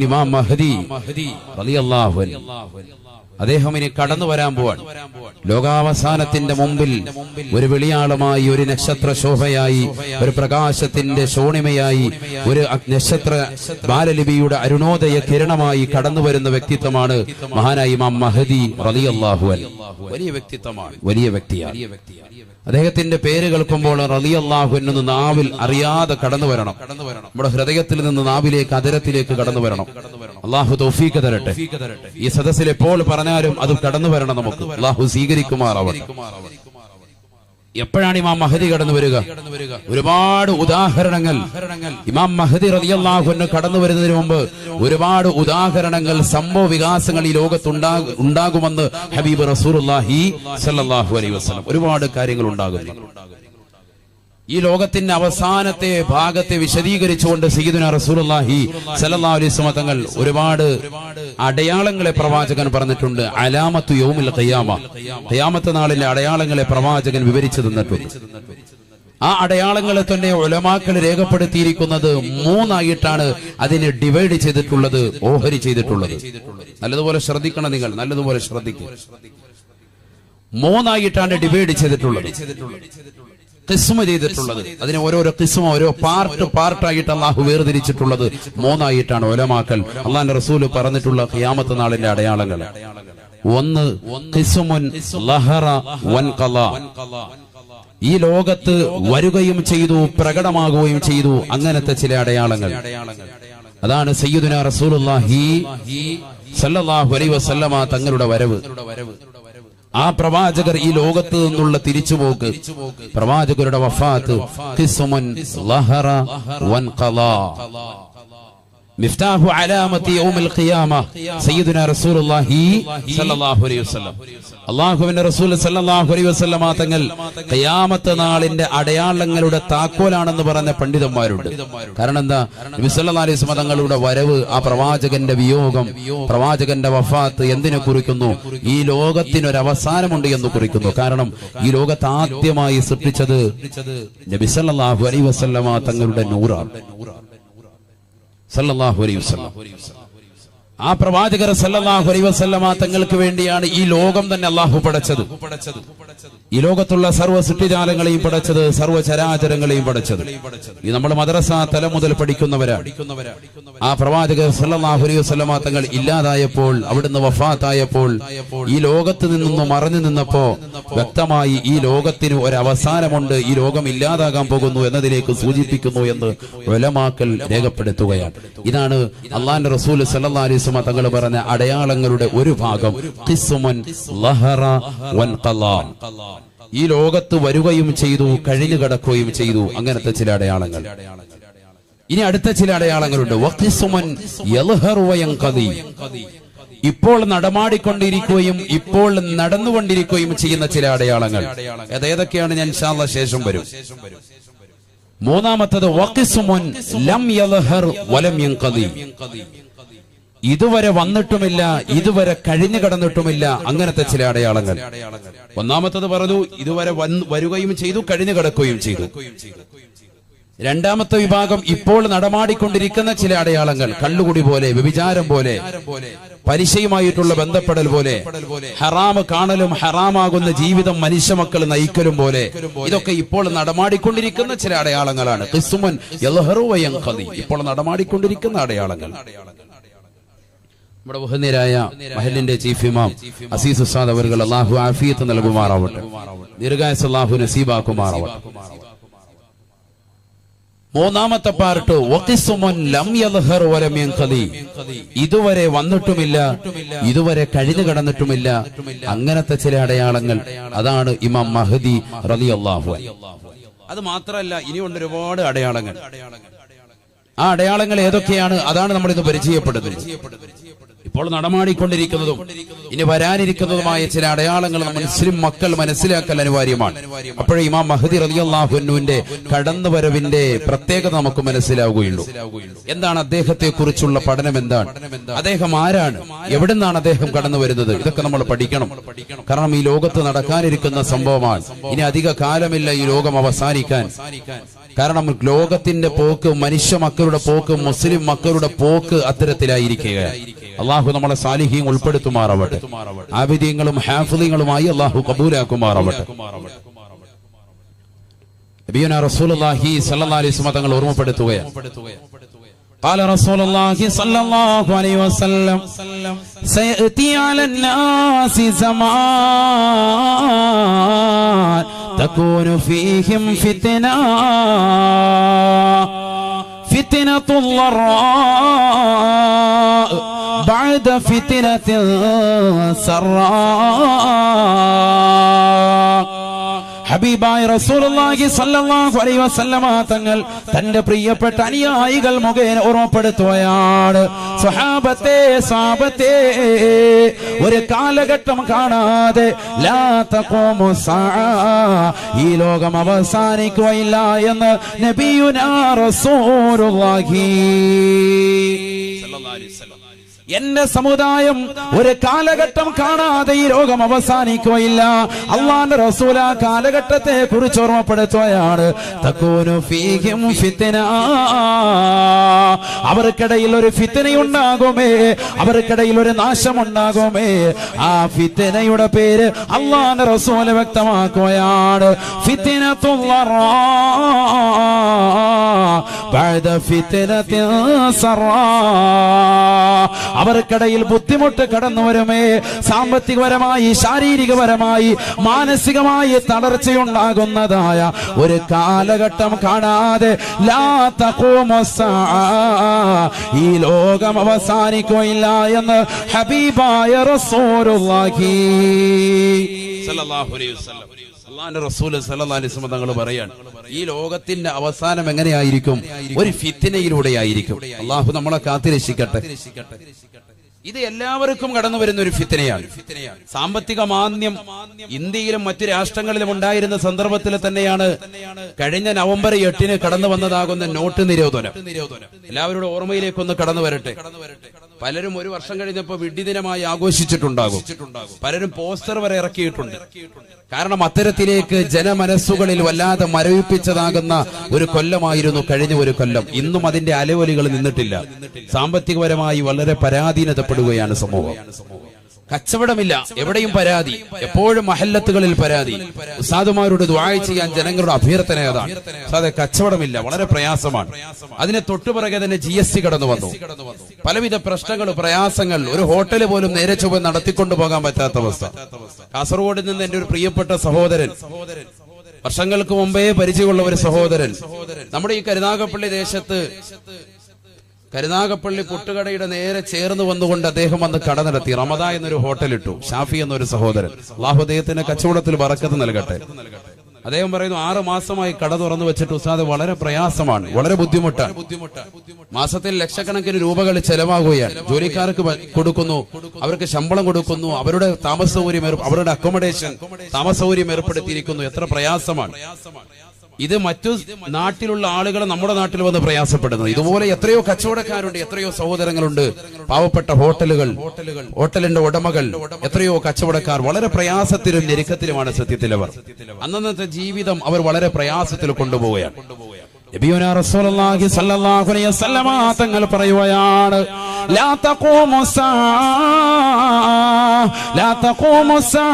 ഇമാം മഹ്ദി റളിയല്ലാഹു അൻഹു അദ്ദേഹം ഇനി കടന്നു വരാൻ പോവാണ്. ലോകാവസാനത്തിന്റെ മുമ്പിൽ ഒരു വെളിയാളമായി, ഒരു നക്ഷത്ര ശോഭയായി, ഒരു പ്രകാശത്തിന്റെ ശോണിമയായി, ഒരു നക്ഷത്ര ബാലലിപിയുടെ അരുണോദയ കിരണമായി കടന്നു വരുന്ന വ്യക്തിത്വമാണ് മഹാനായ ഇമാം മഹ്ദി റളിയല്ലാഹു അൻഹു. വലിയ വ്യക്തിത്വമാണ്, വലിയ വ്യക്തിയാണ്. അദ്ദേഹത്തിന്റെ പേര് കേൾക്കുമ്പോൾ റളിയല്ലാഹു അൻഹു നാവിൽ അറിയാതെ കടന്നു വരണം. നമ്മുടെ ഹൃദയത്തിൽ നിന്ന് നാവിലേക്ക്, അതരത്തിലേക്ക് കടന്നു വരണം. അള്ളാഹു തൗഫീഖ് തരട്ടെ. ഈ സദസ്സിൽ എപ്പോൾ പറഞ്ഞാലും അത് കടന്നു വരണം. നമുക്ക് അള്ളാഹു സ്വീകരിക്കുമാറാവട്ടെ. എപ്പോഴാണ് ഇമാം മഹ്ദി കടന്നു വരിക? ഒരുപാട് ഉദാഹരണങ്ങൾ ഇമാം മഹ്ദി റളിയല്ലാഹു അൻഹു കടന്നു വരുന്നതിന് മുമ്പ് ഒരുപാട് ഉദാഹരണങ്ങൾ, സംഭവ വികാസങ്ങൾ ഈ ലോകത്ത് ഉണ്ടാകുമെന്ന് ഹബീബ് റസൂലുള്ളാഹി സ്വല്ലല്ലാഹു അലൈഹി വസല്ലം ഒരുപാട് കാര്യങ്ങൾ ഉണ്ടാകുന്നു. ഈ ലോകത്തിന്റെ അവസാനത്തെ ഭാഗത്തെ വിശദീകരിച്ചുകൊണ്ട് സയ്യിദുനാ റസൂലുള്ളാഹി സ്വല്ലല്ലാഹു അലൈഹി വസല്ലം തങ്ങൾ ഒരുപാട് അടയാളങ്ങളെ പ്രവാചകൻ പറഞ്ഞിട്ടുണ്ട്. അലാമത്തു യൗമിൽ ഖിയാമ, ഖിയാമത്ത് നാളിലെ അടയാളങ്ങളെ പ്രവാചകൻ വിവരിച്ചു തന്നിട്ടുണ്ട്. ആ അടയാളങ്ങളെ തന്നെ ഉലമാക്കൾ രേഖപ്പെടുത്തിയിരിക്കുന്നത് മൂന്നായിട്ടാണ് അതിനെ ഡിവൈഡ് ചെയ്തിട്ടുള്ളത്, ഓഹരി ചെയ്തിട്ടുള്ളത്. നല്ലതുപോലെ ശ്രദ്ധിക്കണം, നിങ്ങൾ നല്ലതുപോലെ ശ്രദ്ധിക്കുക. മൂന്നായിട്ടാണ് ഡിവൈഡ് ചെയ്തിട്ടുള്ളത്, ഖിസ്മ ചെയ്തിട്ടുള്ളത്. അതിനെ ഓരോരോ ഖിസ്മ, ഓരോ പാർട്ടായിട്ട് അള്ളാഹു വേർതിരിച്ചിട്ടുള്ളത് മൂന്നായിട്ടാണ് ഉലമാക്കൾ അള്ളാഹുവിന്റെ റസൂൽ പറഞ്ഞിട്ടുള്ള ഖിയാമത്ത് നാളിന്റെ അടയാളങ്ങൾ. ഒന്ന് ഖിസ്മുൻ ലഹറ വൻഖല, ഈ ലോകത്ത് വരികയും ചെയ്തു, പ്രകടമാകുകയും ചെയ്തു, അങ്ങനത്തെ ചില അടയാളങ്ങൾ. അതാണ് സയ്യിദുനാ റസൂലുള്ളാഹി സ്വല്ലല്ലാഹു അലൈഹി വസല്ലമ തങ്ങളുടെ വരവ്. ആ പ്രവാചകർ ഈ ലോകത്ത് നിന്നുള്ള തിരിച്ചുപോക്ക്, പ്രവാചകരുടെ വഫാത്ത്. ഖിസ്മുൻ ലഹറ വൻഖല, മിഫ്താഹു അലാമത്തി യൗമിൽ ഖിയാമ സയ്യിദുനാ റസൂലുള്ളാഹി സ്വല്ലല്ലാഹു അലൈഹി വസല്ലം. അല്ലാഹുവിന്റെ റസൂൽ സ്വല്ലല്ലാഹു അലൈഹി വസല്ലം തങ്ങൾ ഖിയാമത്ത് നാളിന്റെ അടയാളങ്ങളുടെ താക്കോലാണെന്ന് പറഞ്ഞ പണ്ഡിതന്മാരുണ്ട്. കാരണം എന്താ? നബി സല്ലല്ലാഹു അലൈഹി വസല്ലം തങ്ങളുടെ വരവ്, ആ പ്രവാചകന്റെ വിയോഗം, പ്രവാചകന്റെ വഫാത്ത് എന്തിനെ കുറിക്കുന്നു? ഈ ലോകത്തിനൊരു അവസാനമുണ്ട് എന്ന് കുറിക്കുന്നു. കാരണം ഈ ലോകത്ത് ആദ്യമായി സൃഷ്ടിച്ചത് നബി സല്ലല്ലാഹു അലൈഹി വസല്ലം തങ്ങളുടെ നൂറാണ്. സല്ലല്ലാഹു അലൈഹി വസല്ലം, ആ പ്രവാചകർ സല്ലല്ലാഹു അലൈഹി വസല്ലമ തങ്ങൾക്ക് വേണ്ടിയാണ് ഈ ലോകം തന്നെ അല്ലാഹു പടച്ചത്. ഈ ലോകത്തുള്ള സർവ്വ സൃഷ്ടിജാലങ്ങളെയും പടച്ചത്, സർവ്വ ചരാചരങ്ങളെയും പടച്ചത്. ഈ നമ്മൾ മദ്രസ തലം മുതൽ പഠിക്കുന്നവരാണ്. ആ പ്രവാചകർ സല്ലല്ലാഹു അലൈഹി വസല്ലമ തങ്ങൾ ഇല്ലാതായപ്പോൾ, അവിടുന്ന് വഫാത്തായപ്പോൾ, ഈ ലോകത്ത് നിന്നൊന്ന് മറഞ്ഞു നിന്നപ്പോ വ്യക്തമായി ഈ ലോകത്തിന് ഒരു അവസാനമുണ്ട്, ഈ ലോകം ഇല്ലാതാകാൻ പോകുന്നു എന്നതിലേക്ക് സൂചിപ്പിക്കുന്നു എന്ന് ഉലമാക്കൾ രേഖപ്പെടുത്തുകയാണ്. ഇതാണ് അല്ലാഹുവിന്റെ റസൂൽ സല്ലല്ലാഹു അലൈഹി വസല്ലം തങ്ങൾ പറഞ്ഞ അടയാളങ്ങളുടെ ഒരു ഭാഗം. ഖിസ്മുൻ ലഹറ വൻഖല, ഈ ലോകത്ത് വരികയും ചെയ്തു, കഴിഞ്ഞു കിടക്കുകയും ചെയ്തു, അങ്ങനത്തെ ചില അടയാളങ്ങൾ. ഇനി അടുത്ത ചില അടയാളങ്ങളുണ്ട്. വഖിസ്മുൻ യൽഹറു വയൻഖദി, ഇപ്പോൾ നടമാടിക്കൊണ്ടിരിക്കുകയും ഇപ്പോൾ നടന്നുകൊണ്ടിരിക്കുകയും ചെയ്യുന്ന ചില അടയാളങ്ങൾ. ഏതൊക്കെയാണ് ഞാൻ ഇൻഷാ അല്ലാഹ് ശേഷം വരും. മൂന്നാമത്തത് വഖിസ്മുൻ ലം യൽഹർ വലം യൻഖദി, ഇതുവരെ വന്നിട്ടുമില്ല, ഇതുവരെ കഴിഞ്ഞു കടന്നിട്ടുമില്ല, അങ്ങനത്തെ ചില അടയാളങ്ങൾ. ഒന്നാമത്തത് പറഞ്ഞു, ഇതുവരെ വരികയും ചെയ്തു, കഴിഞ്ഞു കിടക്കുകയും ചെയ്തു. രണ്ടാമത്തെ വിഭാഗം ഇപ്പോൾ നടമാടിക്കൊണ്ടിരിക്കുന്ന ചില അടയാളങ്ങൾ. കള്ളുകുടി പോലെ, വ്യഭിചാരം പോലെ, പലിശയുമായിട്ടുള്ള ബന്ധപ്പെടൽ പോലെ, ഹറാമ് കാണലും ഹറാമാകുന്ന ജീവിതം മനുഷ്യ മക്കൾ നയിക്കലും പോലെ, ഇതൊക്കെ ഇപ്പോൾ നടമാടിക്കൊണ്ടിരിക്കുന്ന ചില അടയാളങ്ങളാണ്. ഖിസ്മുൻ യൽഹറു വയൻഖദി, ഇപ്പോൾ നടമാടിക്കൊണ്ടിരിക്കുന്ന അടയാളങ്ങൾ. നമ്മുടെ ബഹുനിരായ മഹലിന്റെ ചീഫ് ഇമാം അസീസ് ഉസ്താദ് അവർകൾ അല്ലാഹു ആഫിയത്ത് നൽകുമാറാവട്ടെ, ദീർഘായുസ്സ് അല്ലാഹു നസീബാക്കുമാറാവട്ടെ. മൂന്നാമത്തെ പാർട്ട് വഖിസ്മുൻ ലം യൽഹർ വലം യൻഖദി, ഇതുവരെ വന്നിട്ടുമില്ല, ഇതുവരെ കഴിഞ്ഞു കടന്നിട്ടുമില്ല, അങ്ങനത്തെ ചില അടയാളങ്ങൾ. അതാണ് ഇമാം മഹ്ദി റളിയല്ലാഹു അൻഹു. അത് മാത്രമല്ല, ഇനിയുണ്ട് ഒരുപാട് അടയാളങ്ങൾ. ആ അടയാളങ്ങൾ ഏതൊക്കെയാണ്? അതാണ് നമ്മൾ ഇന്ന് പരിചയപ്പെടുന്നത്. ഇപ്പോൾ നടമാടിക്കൊണ്ടിരിക്കുന്നതും ഇനി വരാനിരിക്കുന്നതുമായ ചില അടയാളങ്ങൾ മുസ്ലിം മക്കൾ മനസ്സിലാക്കൽ അനിവാര്യമാണ്. അപ്പോഴേ ഇമാം മഹ്ദി റളിയല്ലാഹു അൻഹുവിന്റെ കടന്നുവരവിന്റെ പ്രത്യേകത നമുക്ക് മനസ്സിലാവുകയുള്ളൂ. എന്താണ് അദ്ദേഹത്തെ കുറിച്ചുള്ള പഠനം? എന്താണ് അദ്ദേഹം? ആരാണ്? എവിടെ നിന്നാണ് അദ്ദേഹം കടന്നു വരുന്നത്? ഇതൊക്കെ നമ്മൾ പഠിക്കണം. കാരണം ഈ ലോകത്ത് നടക്കാനിരിക്കുന്ന സംഭവമാണ്. ഇനി അധിക കാലമില്ല ഈ ലോകം അവസാനിക്കാൻ. കാരണം ലോകത്തിന്റെ പോക്ക്, മനുഷ്യ മക്കളുടെ പോക്ക്, മുസ്ലിം മക്കളുടെ പോക്ക് അത്തരത്തിലായിരിക്കുക. അള്ളാഹു നമ്മളെ സാലിഹീൻ ഉൾപ്പെടുത്തുമാറാവട്ടെ. ആബിദീങ്ങളും ഹാഫിളീങ്ങളുമായി അള്ളാഹു കബൂലാക്കുമാറാവട്ടെ. നബിയുനാ റസൂലുള്ളാഹി സ്വല്ലല്ലാഹു അലൈഹി വസല്ലം തങ്ങൾ ഓർമ്മപ്പെടുത്തുകയാണ്. قال رسول الله صلى الله عليه وسلم سيأتي على الناس زمان تكون فيهم فتنة الضراء بعد فتنة السراء. ഹബീബായ റസൂലുള്ളാഹി സ്വല്ലല്ലാഹു അലൈഹി വസല്ലമ തങ്ങൾ തന്റെ പ്രിയപ്പെട്ട അനുയായികൾ മുഖേന ഓർമ്മപ്പെടുത്തുകയാണ്. സ്വഹാബത്തെ ഒരു കാലഘട്ടം കാണാതെ ലാ തഖൂമു സഅ, ഈ ലോകം അവസാനിക്കുകയില്ല എന്ന് നബിയുനാ റസൂലുള്ളാഹി സ്വല്ലല്ലാഹു അലൈഹി വസല്ലം. എന്റെ സമുദായം ഒരു കാലഘട്ടം കാണാതെ ഈ ലോകം അവസാനിക്കുകയില്ല. അള്ളാന്റെ റസൂൽ ആ കാലഘട്ടത്തെ കുറിച്ച് ഓർമ്മപ്പെടുത്തുകയാണ്. തകൂനു ഫീഹിം ഫിത്ന, അവർക്കിടയിൽ ഒരു ഫിത്നയുണ്ടാകുമേ, അവർക്കിടയിൽ ഒരു നാശമുണ്ടാകുമേ. ആ ഫിത്നയുടെ പേര് അള്ളാന്റെ റസൂൽ വ്യക്തമാക്കുകയാണ്. ഫിത്നത്തുൽ ളറാ ബഅദ ഫിത്നത്തിൻ സറാ, അവർക്കിടയിൽ ബുദ്ധിമുട്ട് കടന്നു വരുമേ. സാമ്പത്തികപരമായി, ശാരീരികപരമായി, മാനസികമായി തളർച്ചയുണ്ടാകുന്നതായ ഒരു കാലഘട്ടം കാണാതെ ലാ തഖൂമു സഅ, ഈ ലോകം അവസാനിക്കുകയില്ല എന്ന് ഹബീബായ റസൂലുള്ളാഹി സ്വല്ലല്ലാഹു അലൈഹി വസല്ലം. അല്ലാഹുവിന്റെ റസൂൽ സ്വല്ലല്ലാഹു അലൈഹി വസല്ലം തങ്ങൾ പറയാണ്, ഈ ലോകത്തിന്റെ അവസാനം എങ്ങനെയായിരിക്കും? ഒരു ഫിത്നയിലൂടെയായിരിക്കും. അള്ളാഹു നമ്മളെ കാത്തിരക്ഷിക്കട്ടെ. ഇത് എല്ലാവർക്കും കടന്നു വരുന്ന ഒരു ഫിത്നയാണ്. സാമ്പത്തിക മാന്ദ്യം ഇന്ത്യയിലും മറ്റു രാഷ്ട്രങ്ങളിലും ഉണ്ടായിരുന്ന സന്ദർഭത്തിൽ തന്നെയാണ് കഴിഞ്ഞ നവംബർ 8 കടന്നു വന്നതാകുന്ന നോട്ട് നിരോധനം. എല്ലാവരുടെ ഓർമ്മയിലേക്കൊന്ന് കടന്നു വരട്ടെ. പലരും ഒരു വർഷം കഴിഞ്ഞപ്പോൾ വിഡ്ഢിദിനമായി ആഘോഷിച്ചിട്ടുണ്ടാകും. പലരും പോസ്റ്റർ വരെ ഇറക്കിയിട്ടുണ്ട്. കാരണം അത്തരത്തിലേക്ക് ജനമനസ്സുകളിൽ വല്ലാതെ മരവിപ്പിച്ചതാകുന്ന ഒരു കൊല്ലമായിരുന്നു കഴിഞ്ഞ ഒരു കൊല്ലം. ഇന്നും അതിന്റെ അലവലികൾ നിന്നിട്ടില്ല. സാമ്പത്തികപരമായി വളരെ പരാധീനതപ്പെടുകയാണ് സമൂഹം. കച്ചവടമില്ല, എവിടെയും പരാതി, എപ്പോഴും മഹല്ലത്തുകളിൽ പരാതി. ഉസ്താദുമാരോട് ദുആ ചെയ്യാൻ ജനങ്ങളുടെ അഭ്യർത്ഥന അതാണ്. ഉസ്താദേ, കച്ചവടമില്ല, വളരെ പ്രയാസമാണ്. അതിനെ തൊട്ടുപിറകെ തന്നെ GST കടന്നു വന്നു. പലവിധ പ്രശ്നങ്ങൾ, പ്രയാസങ്ങൾ. ഒരു ഹോട്ടൽ പോലും നേരെ ചൊവ്വെ നടത്തിക്കൊണ്ടു പോകാൻ പറ്റാത്ത അവസ്ഥ. കാസർഗോഡ് നിന്ന് എന്റെ ഒരു പ്രിയപ്പെട്ട സഹോദരൻ, വർഷങ്ങൾക്ക് മുമ്പേ പരിചയമുള്ള ഒരു സഹോദരൻ, നമ്മുടെ ഈ കരുനാഗപ്പള്ളി ദേശത്ത് കരുനാഗപ്പള്ളി പുട്ടുകടയുടെ നേരെ ചേർന്ന് വന്നുകൊണ്ട് അദ്ദേഹം വന്ന് കട നടത്തി. റമദ എന്നൊരു ഹോട്ടലിട്ടു. ഷാഫി എന്നൊരു സഹോദരൻ, അല്ലാഹു അദ്ദേഹത്തിന്റെ കച്ചവടത്തിൽ ബറക്കത്ത് നൽകട്ടെ. അദ്ദേഹം പറയുന്നു, 6 മാസമായി കട തുറന്നു വെച്ചിട്ട് ഉസ്താദ് വളരെ പ്രയാസമാണ്, വളരെ ബുദ്ധിമുട്ടാണ്. മാസത്തിൽ ലക്ഷക്കണക്കിന് രൂപകൾ ചെലവാകുകയാണ്. ജോലിക്കാർക്ക് കൊടുക്കുന്നു, അവർക്ക് ശമ്പളം കൊടുക്കുന്നു, അവരുടെ താമസ സൗകര്യം, അവരുടെ അക്കോമഡേഷൻ, താമസ സൗകര്യം ഏർപ്പെടുത്തിയിരിക്കുന്നു. എത്ര പ്രയാസമാണ് ഇത്! മറ്റു നാട്ടിലുള്ള ആളുകൾ നമ്മുടെ നാട്ടിൽ വന്ന് പ്രയാസപ്പെടുന്നു. ഇതുപോലെ എത്രയോ കച്ചവടക്കാരുണ്ട്, എത്രയോ സഹോദരങ്ങളുണ്ട്. പാവപ്പെട്ട ഹോട്ടലിന്റെ ഉടമകൾ, എത്രയോ കച്ചവടക്കാർ വളരെ പ്രയാസത്തിലും ഞെരുക്കത്തിലുമാണ് സത്യത്തിൽ അവർ. അന്നത്തെ ജീവിതം അവർ വളരെ പ്രയാസത്തിൽ കൊണ്ടുപോവുകയാണ്. നബിയുനാ റസൂലുള്ളാഹി സ്വല്ലല്ലാഹു അലൈഹി വസല്ലം തങ്ങൾ പറയുകയാണ്, ലാ തഖൂമു സഅ, ലാ തഖൂമു സഅ,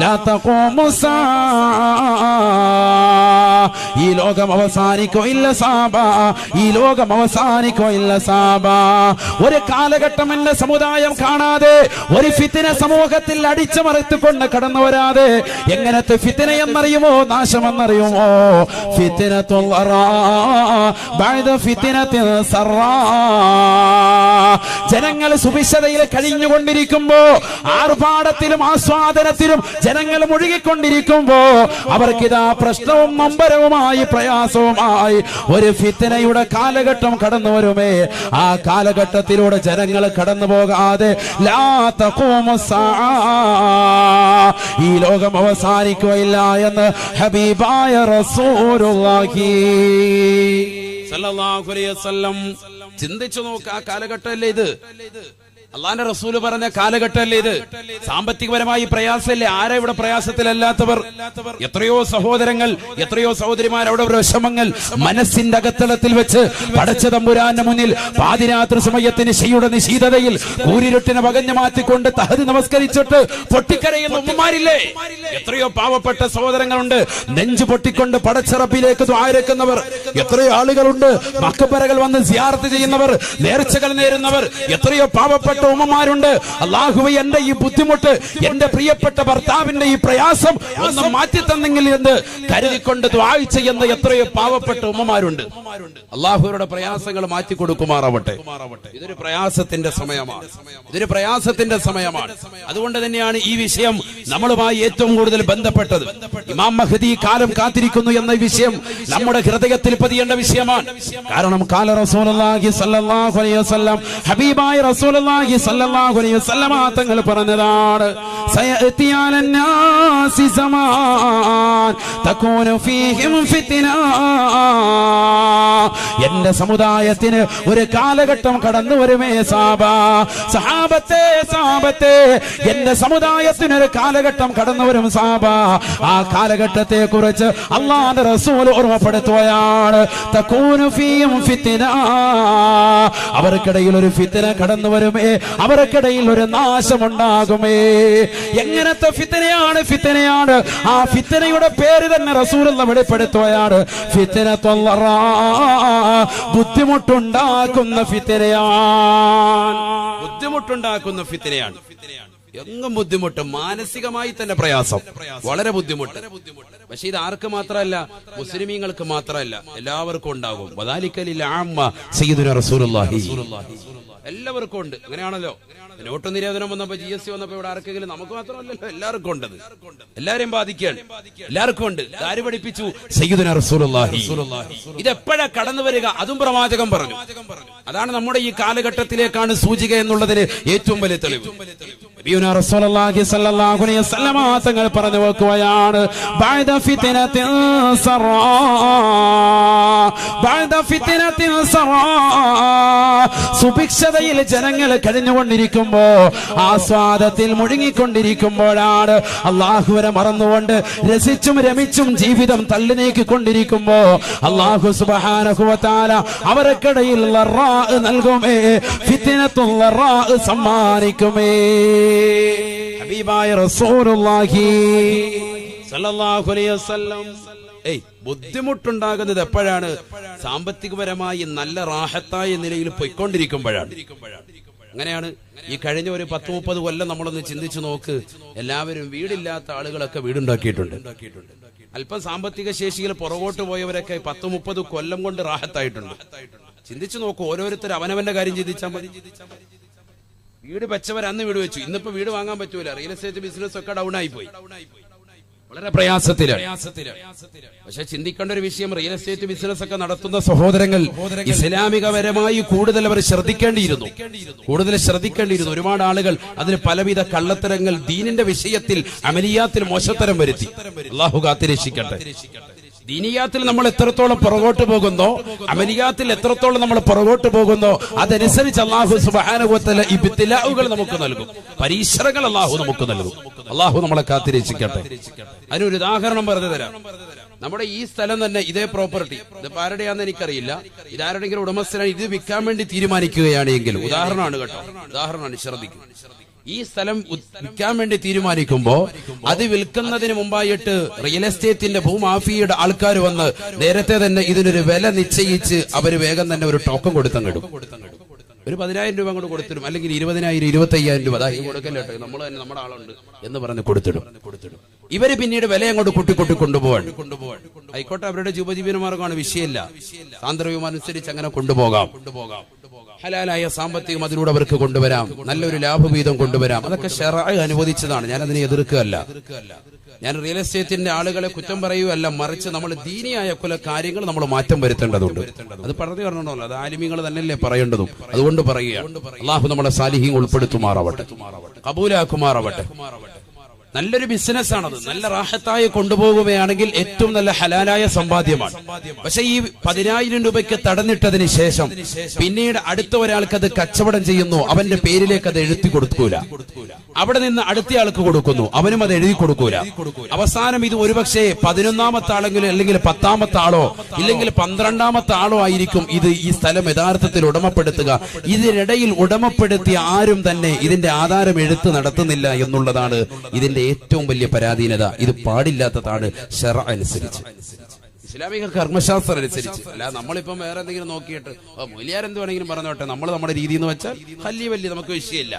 ലാ തഖൂമു സഅ, ഈ ലോകം അവസാനിക്കുകയില്ല സാബ, ഈ ലോകം അവസാനിക്കുകയില്ല സാബ. ഒരു കാലഘട്ടം എന്റെ സമുദായം കാണാതെ, ഒരു ഫിത്ന സമൂഹത്തിൽ അടിച്ചമർത്തിക്കൊണ്ട് കടന്നു വരാതെ. എങ്ങനത്തെ ഫിത്ന എന്നറിയുമോ? നാശമെന്നറിയുമോ? ഫിത്നത്തുൽ ളറാ ബഅദ ഫിത്നത്തിൻ സറാ. ജനങ്ങൾ സുഭിക്ഷതയിൽ കഴിഞ്ഞുകൊണ്ടിരിക്കുമ്പോ, ആർഭാടത്തിലും ആസ്വാദനത്തിലും ജനങ്ങൾ മുഴുകിക്കൊണ്ടിരിക്കുമ്പോ, അവർക്കിതാ പ്രശ്നവും നൊമ്പരവുമായി പ്രയാസവുമായി ഒരു ഫിത്നയുടെ കാലഘട്ടം കടന്നു വരുമേ. ആ കാലഘട്ടത്തിലൂടെ ജനങ്ങൾ കടന്നു പോകാതെ ലാ തഖൂമു സഅ, ഈ ലോകം അവസാനിക്കുകയില്ല എന്ന് ഹബീബായ റസൂലുള്ളാഹി സ്വല്ലല്ലാഹു അലൈഹി വസല്ലം. ചിന്തിച്ചു നോക്ക്, ആ കാലഘട്ടമല്ലേ ഇത്? അള്ളാന്റെ റസൂല് പറഞ്ഞ കാലഘട്ടമല്ലേ ഇത്? സാമ്പത്തികപരമായി പ്രയാസമല്ലേ? ആരാ ഇവിടെ പ്രയാസത്തിലല്ലാത്തവർ? എത്രയോ സഹോദരങ്ങൾ, എത്രയോ സഹോദരിമാർ അവിടെ വിഷമങ്ങൾ മനസ്സിന്റെ അകത്തളത്തിൽ വെച്ച് പടച്ച തമ്പുരാന്റെ മുന്നിൽ പാതിരാത്രി സമയത്തിന് ശിയുടെ നിശീതതയിൽ കൂരിരുട്ടിനെ പകഞ്ഞു മാറ്റിക്കൊണ്ട് തഹദ് നമസ്കരിച്ചിട്ട് പൊട്ടിക്കരയുന്ന ഉമ്മമാരില്ലേ? എത്രയോ പാവപ്പെട്ട സഹോദരങ്ങളുണ്ട് നെഞ്ചു പൊട്ടിക്കൊണ്ട് പടച്ച റബ്ബിലേക്ക് ദ്വാരക്കുന്നവർ. എത്രയോ ആളുകളുണ്ട് മഖബറകൾ വന്ന് സിയാറത്ത് ചെയ്യുന്നവർ, നേർച്ചകൾ നേരുന്നവർ. എത്രയോ പാവപ്പെട്ട ഉമ്മമാരുണ്ട്. അല്ലാഹുവേ, എന്റെ ഈ ബുദ്ധിമുട്ട്, എന്റെ പ്രിയപ്പെട്ട ഭർത്താവിന്റെ ഈ പ്രയാസം ഒന്ന് മാറ്റി തന്നെങ്കിൽ എന്ന് കരുതിക്കൊണ്ട് ദുആ ചെയ്യുന്ന എത്രയോ പാവപ്പെട്ട ഉമ്മമാരുണ്ട്. അല്ലാഹുവരുടെ പ്രയാസങ്ങൾ മാറ്റി കൊടുക്കുമാറാവട്ടെ. ഇതൊരു പ്രയാസത്തിന്റെ സമയമാണ്, ഇതൊരു പ്രയാസത്തിന്റെ സമയമാണ്. അതുകൊണ്ട് തന്നെയാണ് ഈ വിഷയം നമ്മളുമായി ഏറ്റവും കൂടുതൽ ബന്ധപ്പെട്ടത്. ഇമാം മഹ്ദി കാലം കാത്തിരിക്കുന്നു എന്ന വിഷയം നമ്മുടെ ഹൃദയത്തിൽ പതിയേണ്ട വിഷയമാണ്. കാരണം കാല റസൂലുള്ളാഹി സ്വല്ലല്ലാഹു അലൈഹി വസല്ലം, ഹബീബായ റസൂലുള്ളാഹി സ്വല്ലല്ലാഹു അലൈഹി വസല്ലം തങ്ങൾ പറഞ്ഞതാണ്, സയഅതി അലന്നാസി സമാൻ തകൂനു ഫീഹിം ഫിത്ന. എന്റെ സമുദായത്തിന് ഒരു കാലഘട്ടം കടന്നു വരുമേ സഹാബത്തെ, എന്റെ സമുദായത്തിന് ഒരു കാലഘട്ടം കടന്നു വരും സഹാബ. ആ കാലഘട്ടത്തെ കുറിച്ച് അല്ലാഹുവിന്റെ റസൂൽ ഓർമ്മപ്പെടുത്തുകയാണ്. തകൂനു ഫീഹിം ഫിത്ന, അവർക്കിടയിൽ ഒരു ഫിത്ന കടന്നു വരുമേ, അവർക്കിടയിൽ ഒരു നാശമുണ്ടാകുമേ. എങ്ങനത്തെ ഫിത്നയാണ്? ഫിത്നയാണ് ആ ഫിത്നയുടെ പേര് തന്നെ റസൂലുള്ള വെളിപ്പെടുത്തുകയാണ്. ഫിത്നത്തുല്ലറാ, ബുദ്ധിമുട്ടുണ്ടാക്കുന്ന ഫിത്നയാണ്. ബുദ്ധിമുട്ടുണ്ടാക്കുന്ന ഫിത്നയാണ്. എങ്ങും ബുദ്ധിമുട്ട്, മാനസികമായി തന്നെ പ്രയാസം, വളരെ ബുദ്ധിമുട്ട്. പക്ഷെ ഇത് ആർക്ക് മാത്രമല്ല, മുസ്ലിമീങ്ങൾക്ക് മാത്രമല്ല, എല്ലാവർക്കും ഉണ്ടാകും. വദാലിക്കലിൽ ആമ്മ സയ്യിദുനാ റസൂലുള്ളാഹി, എല്ലാവർക്കും ഉണ്ട്. അങ്ങനെയാണല്ലോ. നോട്ട് നിരോധനം വന്നപ്പോ, GST വന്നപ്പോ ഇവിടെ ആർക്കെങ്കിലും, നമുക്ക് മാത്രമല്ലല്ലോ, എല്ലാവർക്കും ഉണ്ട്. എല്ലാരെയും ബാധിക്കുകയാണ്, എല്ലാവർക്കും ഉണ്ട്. ആര് പഠിപ്പിച്ചു? സയ്യിദുനാ റസൂലുള്ളാഹി. ഇതെപ്പോഴാ കടന്നു വരിക? അതും പ്രവാചകൻ പറഞ്ഞു. അതാണ് നമ്മുടെ ഈ കാലഘട്ടത്തിലേക്കാണ് സൂചിക എന്നുള്ളതിന് ഏറ്റവും വലിയ തെളിവ്. നബിയുനാ റസൂലുള്ളാഹി സ്വല്ലല്ലാഹു അലൈഹി വസല്ലം തങ്ങൾ പറഞ്ഞു വെക്കുകയാണ്, ബഅദ ഫിത്നത്തിൻ സറാ, ബഅദ ഫിത്നത്തിൻ സറാ. സുഭിക്ഷതയിൽ ജനങ്ങൾ കഴിഞ്ഞുകൊണ്ടിരിക്കുമ്പോ, ആസ്വാദത്തിൽ മുഴുങ്ങിക്കൊണ്ടിരിക്കുമ്പോഴാണ്, അല്ലാഹുവിനെ മറന്നുകൊണ്ട് രസിച്ചും രമിച്ചും ജീവിതം തള്ളി നീക്കിക്കൊണ്ടിരിക്കുമ്പോ അല്ലാഹു സുബ്ഹാനഹു വ തആല അവർക്കിടയിൽ ലറാ നൽകുമേ, ഫിത്നത്തുൽ ലറാ സമ്മാനിക്കുമേ. ഹബീബായ റസൂലുള്ളാഹി സ്വല്ലല്ലാഹു അലൈഹി വസല്ലം, ബുദ്ധിമുട്ടുണ്ടാകുന്നത് എപ്പോഴാണ്? സാമ്പത്തികപരമായി നല്ല റാഹത്തായ നിലയിൽ പൊയ്ക്കൊണ്ടിരിക്കുമ്പോഴാണ്. അങ്ങനെയാണ്. ഈ കഴിഞ്ഞ ഒരു 10-30 കൊല്ലം നമ്മളൊന്ന് ചിന്തിച്ചു നോക്ക്. എല്ലാവരും വീടില്ലാത്ത ആളുകളൊക്കെ വീടുണ്ടാക്കിയിട്ടുണ്ട്. അല്പം സാമ്പത്തിക ശേഷിയിൽ പുറകോട്ട് പോയവരൊക്കെ 10-30 കൊല്ലം കൊണ്ട് റാഹത്തായിട്ടുണ്ട്. ചിന്തിച്ചു നോക്കൂ. ഓരോരുത്തർ അവനവന്റെ കാര്യം ചിന്തിച്ചാൽ മതി. വീട് വെച്ചവർ അന്ന് വീട് വെച്ചു, ഇന്നിപ്പോ വീട് വാങ്ങാൻ പറ്റൂല. റിയൽ എസ്റ്റേറ്റ് ബിസിനസ് ഒക്കെ ഡൗൺ ആയി പോയി, വളരെ പ്രയാസത്തിലാണ്. പക്ഷെ ചിന്തിക്കേണ്ട ഒരു വിഷയം, റിയൽ എസ്റ്റേറ്റ് ബിസിനസ് ഒക്കെ നടത്തുന്ന സഹോദരങ്ങൾ ഇസ്ലാമികപരമായി കൂടുതൽ അവർ ശ്രദ്ധിക്കേണ്ടിയിരുന്നു. ഒരുപാട് ആളുകൾ അതിന് പലവിധ കള്ളത്തരങ്ങൾ ദീനിന്റെ വിഷയത്തിൽ, അമലിയാത്തിൽ മോശത്തരം വരുത്തി. അല്ലാഹു കാത്തിരക്ഷിക്കട്ടെ. ദീനിയാത്തിൽ നമ്മൾ എത്രത്തോളം പുറകോട്ട് പോകുന്നോ, അമലിയാത്തിൽ എത്രത്തോളം നമ്മൾ പുറകോട്ട് പോകുന്നോ, അതനുസരിച്ച് അല്ലാഹു സുബ്ഹാനഹു വ തആല ഇബ്തിലാഉകൾ നമുക്ക് നൽകും, പരീക്ഷണങ്ങൾ അല്ലാഹു നമുക്ക് നൽകും. അല്ലാഹു നമ്മളെ കാത്തിരക്ഷിക്കട്ടെ. അതിനൊരു ഉദാഹരണം പറഞ്ഞു തരാം. നമ്മുടെ ഈ സ്ഥലം തന്നെ, ഇതേ പ്രോപ്പർട്ടി, ഇത് ആരുടെയാണെന്ന് എനിക്കറിയില്ല, ഇതാരുടെങ്കിലും ഉടമസ്ഥനാണ്. ഇത് വിൽക്കാൻ വേണ്ടി തീരുമാനിക്കുകയാണ് എങ്കിൽ, ഉദാഹരണമാണ് കേട്ടോ, ഉദാഹരണമാണ്, ശ്രദ്ധിക്കും. ഈ സ്ഥലം വിൽക്കാൻ വേണ്ടി തീരുമാനിക്കുമ്പോ അത് വിൽക്കുന്നതിന് മുമ്പായിട്ട് റിയൽ എസ്റ്റേറ്റിന്റെ ഭൂമാഫിയുടെ ആൾക്കാർ വന്ന് നേരത്തെ തന്നെ ഇതിനൊരു വില നിശ്ചയിച്ച് അവര് വേഗം തന്നെ ഒരു ടോക്കൺ കൊടുത്തങ്ങിടും. ഒരു 10,000 രൂപ അങ്ങോട്ട് കൊടുത്തിടും, അല്ലെങ്കിൽ 20,000, 25,000 രൂപ അതായത് കൊടുക്കല്ലോ, നമ്മൾ തന്നെ നമ്മുടെ ആളുണ്ട് എന്ന് പറഞ്ഞ് കൊടുത്തിടും. ഇവര് പിന്നീട് വില അങ്ങോട്ട് കുട്ടി കൊണ്ടുപോകാൻ ആയിക്കോട്ടെ, അവരുടെ ഉപജീവനമാർഗമാണ്, വിഷയമില്ല. സാന്ദ്രവ്യം അനുസരിച്ച് അങ്ങനെ കൊണ്ടുപോകാം. ഹലാലായ സാമ്പത്തികം അതിലൂടെ അവർക്ക് കൊണ്ടുവരാം, നല്ലൊരു ലാഭവീതം കൊണ്ടുവരാം. അതൊക്കെ ശറഅ് അനുവദിച്ചതാണ്. ഞാൻ അതിനെ എതിർക്കുകയല്ല. ഞാൻ റിയൽ എസ്റ്റേറ്റിന്റെ ആളുകളെ കുറ്റം പറയുകയല്ല, മറിച്ച് നമ്മൾ ദീനിയായ കുല കാര്യങ്ങൾ നമ്മൾ മാറ്റം വരുത്തേണ്ടതുണ്ട്. അത് പറഞ്ഞു പറഞ്ഞോ, അത് ആലിമീങ്ങൾ തന്നെയല്ലേ പറയേണ്ടതും. അതുകൊണ്ട് പറയുകയാണ്. അല്ലാഹു നമ്മളെ സാലിഹീൻ ഉൾപ്പെടുത്തുമാറാവട്ടെ, കബൂലാക്കുമാറാവട്ടെ. നല്ലൊരു ബിസിനസ്സാണത്. നല്ല റാഹത്തായി കൊണ്ടുപോകുകയാണെങ്കിൽ ഏറ്റവും നല്ല ഹലാലായ സമ്പാദ്യമാണ്. പക്ഷെ ഈ 10,000 രൂപയ്ക്ക് തടഞ്ഞിട്ടതിന് ശേഷം പിന്നീട് അടുത്ത ഒരാൾക്ക് അത് കച്ചവടം ചെയ്യുന്നു, അവന്റെ പേരിലേക്ക് അത് എഴുതി കൊടുക്കൂല. അവിടെ നിന്ന് അടുത്തയാൾക്ക് കൊടുക്കുന്നു, അവനും അത് എഴുതി കൊടുക്കൂല. അവസാനം ഇത് ഒരുപക്ഷെ 11ാമത്തെ ആളെങ്കിലും അല്ലെങ്കിൽ 10ാമത്തെ ആളോ ഇല്ലെങ്കിൽ 12ാമത്തെ ആളോ ആയിരിക്കും ഇത് ഈ സ്ഥലം യഥാർത്ഥത്തിൽ ഉടമപ്പെടുത്തുക. ഇതിനിടയിൽ ഉടമപ്പെടുത്തിയ ആരും തന്നെ ഇതിന്റെ ആധാരം എഴുത്ത് നടത്തുന്നില്ല എന്നുള്ളതാണ് ഇതിന്റെ ഏറ്റവും വലിയ പരാധീനത. ഇത് പാടില്ലാത്തതാണ് ശറഅ അനുസരിച്ച്, ഇസ്ലാമിക കർമ്മശാസ്ത്രം അനുസരിച്ച്. അല്ല നമ്മളിപ്പം വേറെ എന്തെങ്കിലും നോക്കിയിട്ട് മൊലിയാർ എന്ത് വേണമെങ്കിലും പറഞ്ഞോട്ടെ, നമ്മൾ നമ്മുടെ രീതി എന്ന് വെച്ചാൽ വലിയ നമുക്ക് വിഷയമില്ല.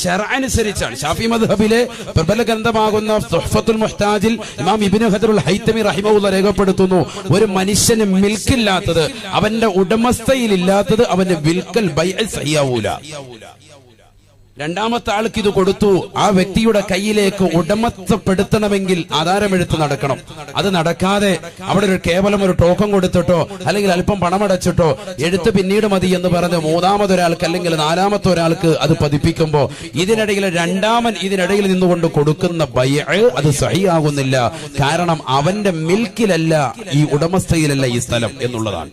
ശറഅ അനുസരിച്ചാണ്. ഷാഫി മദ്ഹബിലെ പ്രബല ഗ്രന്ഥമാകുന്ന തുഹ്ഫത്തുൽ മുഹ്താജിൽ ഇമാം ഇബ്നു ഹജറുൽ ഹൈതമി റഹിമഹുല്ലാഹ് രേഖപ്പെടുത്തുന്നു, ഒരു മനുഷ്യന് മിൽക്കില്ലാത്തത്, അവന്റെ ഉടമസ്ഥയിലില്ലാത്തത് അവന്റെ വിൽക്കൽ ബൈഅ സഹിയാവൂല. രണ്ടാമത്തെ ആൾക്ക് ഇത് കൊടുത്തു, ആ വ്യക്തിയുടെ കയ്യിലേക്ക് ഉടമസ്ഥപ്പെടുത്തണമെങ്കിൽ ആധാരമെഴുത്ത് നടക്കണം. അത് നടക്കാതെ അവിടെ കേവലം ഒരു ടോക്കൺ കൊടുത്തിട്ടോ അല്ലെങ്കിൽ അല്പം പണമടച്ചിട്ടോ എഴുത്ത് പിന്നീട് മതി എന്ന് പറഞ്ഞ് മൂന്നാമതൊരാൾക്ക് അല്ലെങ്കിൽ 4ാമത്തെ ഒരാൾക്ക് അത് പതിപ്പിക്കുമ്പോ ഇതിനിടയിൽ നിന്നുകൊണ്ട് കൊടുക്കുന്ന ബൈഅ അത് സഹിയാകുന്നില്ല. കാരണം അവന്റെ മിൽക്കിലല്ല, ഈ ഉടമസ്ഥയിലല്ല ഈ സ്ഥലം എന്നുള്ളതാണ്.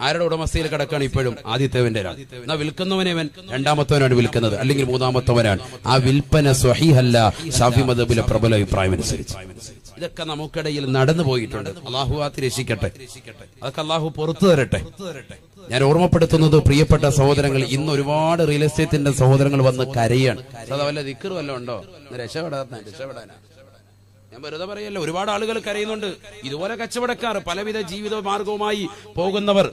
ആരുടെ ഉടമസ്ഥയിൽ കിടക്കാണ് ഇപ്പോഴും? ആദ്യത്തേവന്റെയാണ്. എന്നാ വിൽക്കുന്നവനവൻ രണ്ടാമത്തവനാണ് വിൽക്കുന്നത്, അല്ലെങ്കിൽ മൂന്നാമത്തവനാണ്. ആ വിൽപ്പന സ്വഹീഹല്ല ശാഫി മദ്ഹബിലെ പ്രബല അഭിപ്രായം അനുസരിച്ച്. ഇതൊക്കെ നമുക്കിടയിൽ നടന്നു പോയിട്ടുണ്ട്. അള്ളാഹു ആത്തി രക്ഷിക്കട്ടെ, അതൊക്കെ അള്ളാഹു പുറത്തു തരട്ടെ. ഞാൻ ഓർമ്മപ്പെടുത്തുന്നത് പ്രിയപ്പെട്ട സഹോദരങ്ങൾ, ഇന്ന് ഒരുപാട് റിയൽ എസ്റ്റേറ്റിന്റെ സഹോദരങ്ങൾ വന്ന് കരയാണ്. അതാ വല്ല ദിക്ർ വല്ലതും ഉണ്ടോ? രക്ഷപ്പെടാനാ ഞാൻ വെറുതെ പറയല്ലോ. ഒരുപാട് ആളുകൾ കരയുന്നുണ്ട്. ഇതുപോലെ കച്ചവടക്കാർ, പലവിധ ജീവിത മാർഗവുമായി പോകുന്നവർ,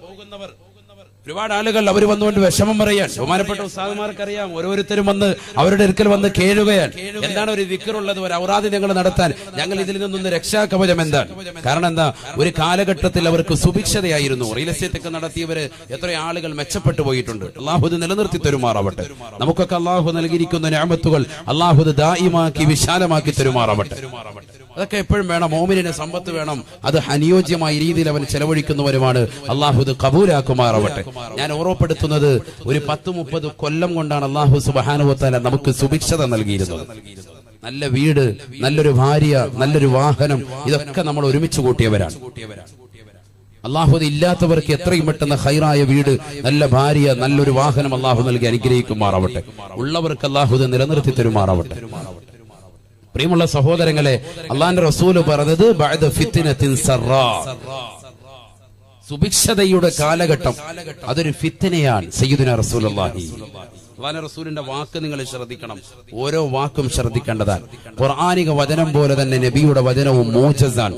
ഒരുപാട് ആളുകൾ അവർ വന്നുകൊണ്ട് വിഷമം പറയാൻ. ബഹുമാനപ്പെട്ട ഉസ്താദുമാർക്കറിയാം, ഓരോരുത്തരും വന്ന് അവരുടെ അടുക്കൽ വന്ന് കേഴുകയാണ്. എന്താണ് ഒരു ദിക്റുള്ളത്, ഒരു ഔറാദ് ഞങ്ങൾ നടത്താൻ, ഞങ്ങൾ ഇതിൽ നിന്നൊന്ന് രക്ഷാകവചം എന്താണ്? കാരണം എന്താ, ഒരു കാലഘട്ടത്തിൽ അവർക്ക് സുഭിക്ഷതയായിരുന്നു. റിയൽ എസ്റ്റേറ്റ് ഒക്കെ നടത്തിയവര് എത്ര ആളുകൾ മെച്ചപ്പെട്ടു പോയിട്ടുണ്ട്. അള്ളാഹു ഇത് നിലനിർത്തി തരുമാറാവട്ടെ. നമുക്കൊക്കെ അള്ളാഹു നൽകിയിരിക്കുന്ന നിഅമത്തുകൾ അള്ളാഹു ഇത് ദായിമാക്കി വിശാലമാക്കി തരുമാറാവട്ടെ. അതൊക്കെ എപ്പോഴും വേണം. മോമിനിന് സമ്പത്ത് വേണം, അത് അനുയോജ്യമായ രീതിയിൽ അവൻ ചെലവഴിക്കുന്നവരുമാണ്. അള്ളാഹു ഇത് കബൂലാക്കുമാറാവട്ടെ. ഞാൻ ഓർമ്മപ്പെടുത്തുന്നത്, ഒരു 10-30 കൊല്ലം കൊണ്ടാണ് അള്ളാഹു സുബ്ഹാനഹു വ തആല നമുക്ക് സുഭിക്ഷത നൽകിയിരുന്നത്. നല്ല വീട്, നല്ലൊരു ഭാര്യ, നല്ലൊരു വാഹനം, ഇതൊക്കെ നമ്മൾ ഒരുമിച്ച് കൂട്ടിയവരാണ്. അള്ളാഹു ഇല്ലാത്തവർക്ക് എത്രയും പെട്ടെന്ന് ഖൈറായ വീട്, നല്ല ഭാര്യ, നല്ലൊരു വാഹനം അള്ളാഹു നൽകി അനുഗ്രഹിക്കുമാറാവട്ടെ. ഉള്ളവർക്ക് അള്ളാഹു ഇത് നിലനിർത്തി തരുമാറാവട്ടെ. പ്രിയമുള്ള സഹോദരങ്ങളെ, അള്ളാന്റെ റസൂല് പറഞ്ഞത് ബഅദ ഫിത്നത്തിൻ സറാ, സുഭിക്ഷതയുടെ കാലഘട്ടം അതൊരു ഫിത്നയാണ്. സയ്യിദുനാ റസൂലുള്ളാഹി അള്ളാന്റെ റസൂലിന്റെ വാക്ക് നിങ്ങൾ ശ്രദ്ധിക്കണം, ഓരോ വാക്കും ശ്രദ്ധിക്കേണ്ടതാണ്. ഖുർആനിക വചനം പോലെ തന്നെ നബിയുടെ വചനവും മോജസാണ്.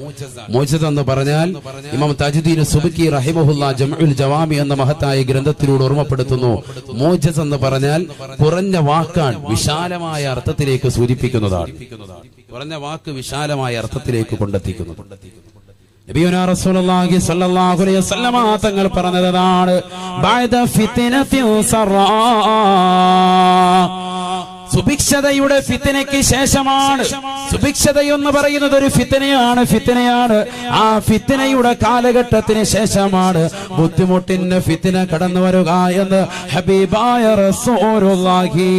മോജസ് എന്ന് പറഞ്ഞാൽ ഇമാം താജുദ്ദീൻ സുബ്കി റഹിമഹുല്ലാഹ് ജംഉൽ ജവാമി എന്ന മഹത്തായ ഗ്രന്ഥത്തിലൂടെ ഓർമ്മപ്പെടുത്തുന്നു, മോജസ് എന്ന് പറഞ്ഞാൽ കുറഞ്ഞ വാക്കാണ്, വിശാലമായ അർത്ഥത്തിലേക്ക് സൂചിപ്പിക്കുന്നതാണ്. കുറഞ്ഞ വാക്ക് വിശാലമായ അർത്ഥത്തിലേക്ക് കൊണ്ടെത്തിക്കുന്നു. നബിയുനാ റസൂലുള്ളാഹി സ്വല്ലല്ലാഹു അലൈഹി വസല്ലമ തങ്ങൾ പറഞ്ഞതാണ്, ബഅദ ഫിത്നത്തിൻ സറാ, സുഭിക്ഷതയുടെ ഫിത്നയ്ക്ക് ശേഷമാണ്. സുഭിക്ഷതയെന്ന് പറയുന്നത് ഒരു ഫിത്നയാണ്. ആ ഫിത്നയുടെ കാലഘട്ടത്തിന് ശേഷമാണ് ബുദ്ധിമുട്ടിന് ഫിത്ന കടന്നു വരുക എന്ന് ഹബീബായ റസൂലുള്ളാഹി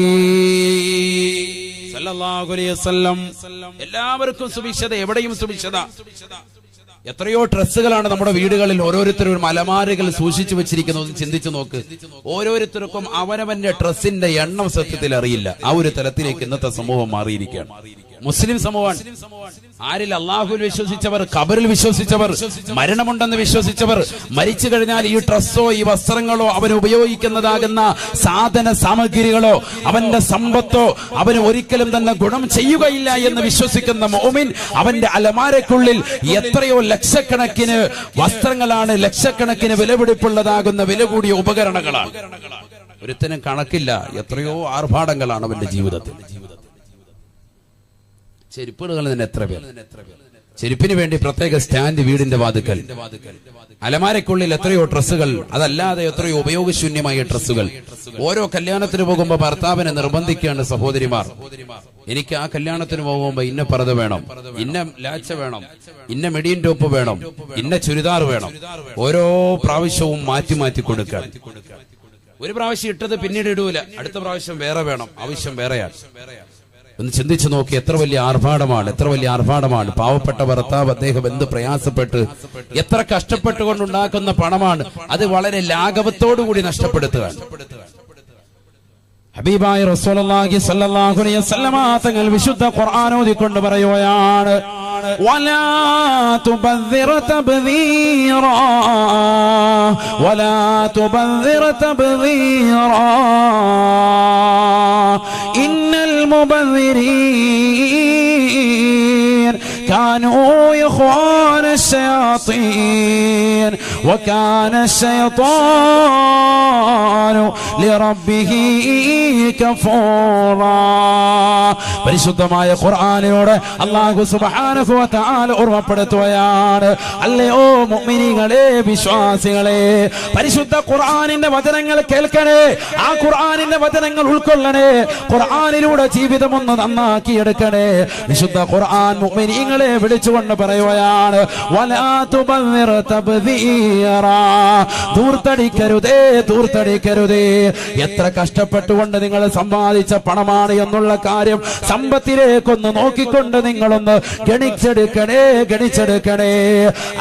സ്വല്ലല്ലാഹു അലൈഹി വസല്ലം. എല്ലാവർക്കും സുഭിക്ഷത, എവിടെയും സുഭിക്ഷത. എത്രയോ ഡ്രസ്സുകളാണ് നമ്മുടെ വീടുകളിൽ ഓരോരുത്തരും അലമാരകൾ സൂക്ഷിച്ചു വെച്ചിരിക്കുന്നത്. ചിന്തിച്ചു നോക്ക്, ഓരോരുത്തർക്കും അവനവന്റെ ഡ്രസ്സിന്റെ എണ്ണം സത്യത്തിൽ അറിയില്ല. ആ ഒരു തലത്തിലേക്ക് ഇന്നത്തെ സമൂഹം മാറിയിരിക്കുകയാണ്. മുസ്ലിം സമൂഹമാണ്. ആരിൽ? അള്ളാഹുവിൽ വിശ്വസിച്ചവർ, ഖബറിൽ വിശ്വസിച്ചവർ, മരണമുണ്ടെന്ന് വിശ്വസിച്ചവർ. മരിച്ചു കഴിഞ്ഞാൽ ഈ ഡ്രസ്സോ ഈ വസ്ത്രങ്ങളോ അവന് ഉപയോഗിക്കുന്നതാകുന്ന സാധന സാമഗ്രികളോ അവന്റെ സമ്പത്തോ അവന് ഒരിക്കലും തന്നെ ഗുണം ചെയ്യുകയില്ല എന്ന് വിശ്വസിക്കുന്ന മുഅ്മിൻ, അവന്റെ അലമാരക്കുള്ളിൽ എത്രയോ ലക്ഷക്കണക്കിന് വസ്ത്രങ്ങളാണ്, ലക്ഷക്കണക്കിന് വിലപിടിപ്പുള്ളതാകുന്ന വില കൂടിയ ഉപകരണങ്ങളാണ്. ഒരുത്തനും കണക്കില്ല, എത്രയോ ആർഭാടങ്ങളാണ് അവന്റെ ജീവിതത്തിൽ. ചെരുപ്പുകൾ തന്നെ എത്ര പേർ, ചെരുപ്പിന് വേണ്ടി പ്രത്യേക സ്റ്റാൻഡ് വീടിന്റെ വാതുക്കൽ, അലമാരക്കുള്ളിൽ എത്രയോ ഡ്രസ്സുകൾ, അതല്ലാതെ എത്രയോ ഉപയോഗശൂന്യമായ ഡ്രസ്സുകൾ. ഓരോ കല്യാണത്തിന് പോകുമ്പോ ഭർത്താവിനെ നിർബന്ധിക്കുകയാണ് സഹോദരിമാർ, എനിക്ക് ആ കല്യാണത്തിന് പോകുമ്പോ ഇന്ന പർദ്ദ വേണം, ഇന്ന ലാച്ച വേണം, ഇന്ന മെഡിയൻ ടോപ്പ് വേണം, ഇന്ന ചുരിദാർ വേണം. ഓരോ പ്രാവശ്യവും മാറ്റി മാറ്റി കൊടുക്കാൻ. ഒരു പ്രാവശ്യം ഇട്ടത് പിന്നീട് ഇടൂല, അടുത്ത പ്രാവശ്യം വേറെ വേണം, ആവശ്യം വേറെയാണ്. ഒന്ന് ചിന്തിച്ചു നോക്കി, എത്ര വലിയ ആർഭാടമാണ്, എത്ര വലിയ ആർഭാടമാണ്. പാവപ്പെട്ട ഭർത്താവ്, അദ്ദേഹം എന്ത് പ്രയാസപ്പെട്ട് എത്ര കഷ്ടപ്പെട്ടുകൊണ്ടുണ്ടാക്കുന്ന പണമാണ്, അത് വളരെ ലാഘവത്തോടുകൂടി നഷ്ടപ്പെടുത്തുകയാണ്. ഹബീബായ റസൂലുള്ളാഹി സ്വല്ലല്ലാഹു അലൈഹി വസല്ലമ തങ്ങൾ വിശുദ്ധ ഖുർആൻ ഓതിക്കൊണ്ട് പറയുകയാണ്, വലാ തുബദ്ദിർ തബ്ദീറാ വലാ തുബദ്ദിർ തബ്ദീറാ ഇന്നൽ മുബദ്ദിരീൻ كانوا إخوان الشياطين وكان الشيطان لربه كفورا. പരിശുദ്ധമായ ഖുർആനിലൂടെ അല്ലാഹു സുബ്ഹാനഹു വ തആല ഓർമ്മപ്പെടുത്തുകയാണ്, അല്ലയോ മുഅ്മിനീങ്ങളെ, വിശ്വാസികളെ, പരിശുദ്ധ ഖുർആനിന്റെ വചനങ്ങൾ കേൾക്കണേ, ആ ഖുർആനിന്റെ വചനങ്ങൾ ഉൾക്കൊള്ളണേ, ഖുർആനിലൂടെ ജീവിതം ഒന്ന് നന്നാക്കി എടുക്കണേ. വിശുദ്ധ ഖുർആൻ മുഅ്മിനീങ്ങളെ വിളിച്ചുകൊണ്ട് പറയുകയാണ്, വലാ തുബദ്ദിർ തബ്ദീറാ, ദൂർത്തടിക്കരുതേ, ദൂർത്തടിക്കരുതേ. എത്ര കഷ്ടപ്പെട്ടുകൊണ്ട് നിങ്ങൾ സമ്പാദിച്ച പണമാണ് എന്നുള്ള കാര്യം സമ്പത്തിലേക്കൊന്ന് നോക്കിക്കൊണ്ട് നിങ്ങളൊന്ന് ഗണിച്ചെടുക്കണേ, ഗണിച്ചെടുക്കണേ.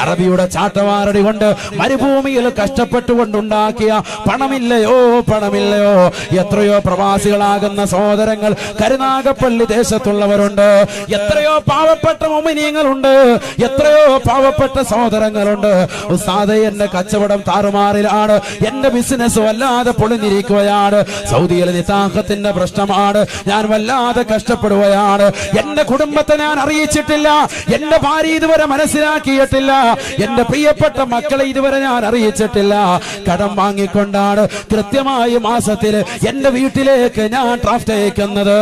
അറബിയുടെ ചാട്ടവാറടി കൊണ്ട് മരുഭൂമിയിൽ കഷ്ടപ്പെട്ടുകൊണ്ടുണ്ടാക്കിയ പണമില്ലയോ, പണമില്ലയോ. എത്രയോ പ്രവാസികളാകുന്ന സഹോദരങ്ങൾ കരുനാഗപ്പള്ളി ദേശത്തുള്ളവരുണ്ട്, എത്രയോ പാവപ്പെട്ട മുഅ്മിനീങ്ങളുണ്ട്, എത്രയോ പാവപ്പെട്ട സഹോദരങ്ങളുണ്ട്. ഉസ്താദേ, എന്റെ കച്ചവടം താറുമാറിലാണ്, എന്റെ ബിസിനസ് വല്ലാതെ പൊളിഞ്ഞിരിക്കുകയാണ്, സൗദിയിലെ നിതാഖത്തിന്റെ പ്രശ്നമാണ്, ഞാൻ വല്ലാതെ കഷ്ടപ്പെടുകയാണ്, എന്റെ കുടുംബത്തെ ഞാൻ അറിയിച്ചിട്ടില്ല, എന്റെ ഭാര്യ ഇതുവരെ മനസ്സിലാക്കിയിട്ടില്ല, എന്റെ പ്രിയപ്പെട്ട മക്കളെ ഇതുവരെ ഞാൻ അറിയിച്ചിട്ടില്ല, കടം വാങ്ങിക്കൊണ്ടാണ് കൃത്യമായി മാസത്തിൽ എന്റെ വീട്ടിലേക്ക് ഞാൻ ഡ്രാഫ്റ്റ് അയക്കുന്നത്.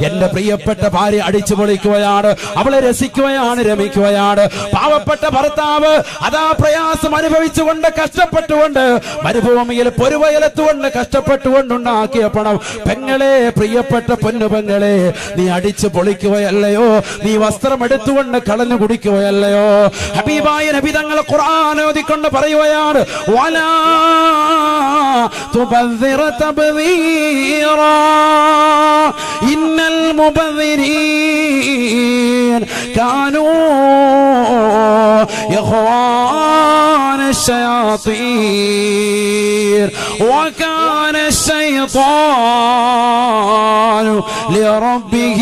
എന്റെ പ്രിയപ്പെട്ട ഭാര്യ അടിച്ചു പൊളിക്കുകയാണ്, അവളെ രസിക്കുകയാണ്, രമിക്കുകയാണ്. പാവപ്പെട്ട ഭർത്താവ് അതാ പ്രയാസം അനുഭവിച്ചുകൊണ്ട് കഷ്ടപ്പെട്ടുകൊണ്ട് മരുഭൂമിയിൽ പൊരുവയലത്തുകൊണ്ട് കഷ്ടപ്പെട്ടുകൊണ്ടുണ്ടാക്കിയ പണം, പെങ്ങളെ, പ്രിയപ്പെട്ട പൊന്നു പെങ്ങളെ, നീ അടിച്ചു പൊളിക്കുകയല്ലയോ, നീ വസ്ത്രം എടുത്തുകൊണ്ട് കളഞ്ഞു കുടിക്കുകയല്ലയോ. ഹബീബായ നബി തങ്ങൾ ഖുർആൻ ഓതിക്കൊണ്ട് പറയുകയാണ്, വലാ തുബദ്ദിർ തബ്ദീറാ ഇന്നൽ മുബദ്ദിരീൻ കാനൂ ഇഖ്വാന الشياطين وكان الشيطان لربه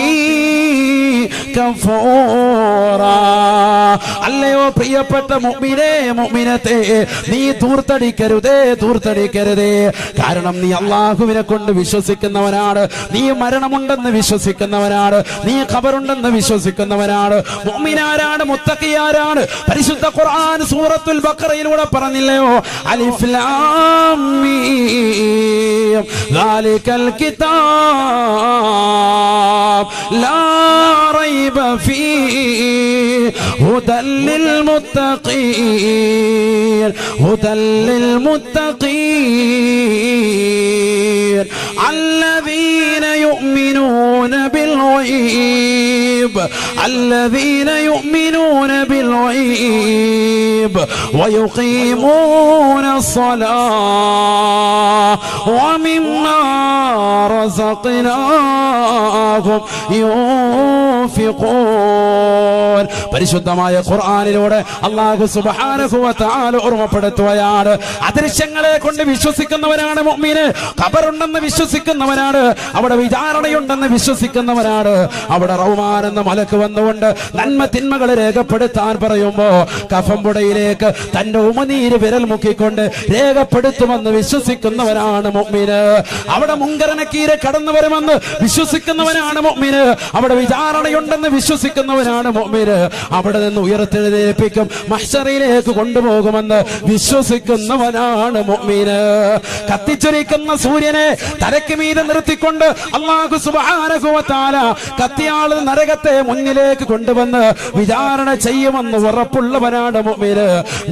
كفورا. അല്ലയോ പ്രിയപ്പെട്ട മുഅ്മിനേ, മുഅ്മിനത്തെ, നീ ദൂർത്തടിക്കരുതേ, ദൂർത്തടിക്കരുതേ. കാരണം നീ അല്ലാഹുവിനെ കൊണ്ട് വിശ്വസിക്കുന്നവനാണ്, നീ മരണമുണ്ടെന്ന് വിശ്വസിക്കുന്നവനാണ്, നീ ഖബറുണ്ടെന്ന് വിശ്വസിക്കുന്നവനാണ്. മുഅ്മിനാരാണ്, മുത്തഖിയാരാണ്? പരിശുദ്ധ ഖുർആൻ സൂറത്തുൽ ബഖറയിലൂടെ പറഞ്ഞില്ലയോ, അലിഫ് ലാം മീം ദാലികൽ കിതാബ് ലാ റൈബ ഫീഹി ഹുദൽ ലിൽ മുത്തഖീൻ ഹുദൽ ലിൽ മുത്തഖീൻ الذين يؤمنون بالغيب الذين يؤمنون بالغيب ويقيمون الصلاة ومما رزقناهم ينفقون. പരിശുദ്ധമായ ഖുർആനിലൂടെ അല്ലാഹു സുബ്ഹാനഹു വ തആല ഓർമ്മപ്പെടുത്തുകയാണ്, അദൃശ്യങ്ങളെ കൊണ്ട് വിശ്വസിക്കുന്നവനാണ് മുഅ്മിൻ, ഖബറുണ്ടെന്ന് വിശ്വസിക്കുന്നവനാണ്, അവിടെ വിചാരണയുണ്ടെന്ന് വിശ്വസിക്കുന്നവനാണ്. അവിടെ റഹ്മാൻ എന്ന മലക്ക് വന്നുകൊണ്ട് നന്മ തിന്മകൾ രേഖപ്പെടുത്താൻ പറയുമ്പോ കഫംപുടയിലേക്ക് തന്റെ ഉമനീര് വിരൽ മുക്കിക്കൊണ്ട് രേഖപ്പെടുത്തുമെന്ന് വിശ്വസിക്കുന്നവനാണ് മുഅ്മിൻ. അവിടെ മുങ്കരനക്കീരെ കടന്നു വരുമെന്ന് വിശ്വസിക്കുന്നവനാണ് മുഅ്മിൻ. അവിടെ വിചാരണയുണ്ടെന്ന് വിശ്വസിക്കുന്നവനാണ് മുഅ്മിൻ. അവിടെ നിന്ന് ഉയർത്തെഴുന്നേൽപ്പിക്കും, മഹ്ശറിലേക്ക് കൊണ്ടുപോകുമെന്ന് വിശ്വസിക്കുന്നവനാണ് മുഅ്മിൻ. കത്തിച്ചൊരിക്കുന്ന സൂര്യനെ തലയ്ക്ക് മീതെ നിർത്തിക്കൊണ്ട് അല്ലാഹു സുബ്ഹാനഹു വ തആല കത്തിയാള് നരകത്തെ മുന്നിലേക്ക് കൊണ്ടുവന്ന് വിചാരണ ചെയ്യുമെന്ന് ഉറപ്പുള്ളവനാണ് മുഅ്മിൻ.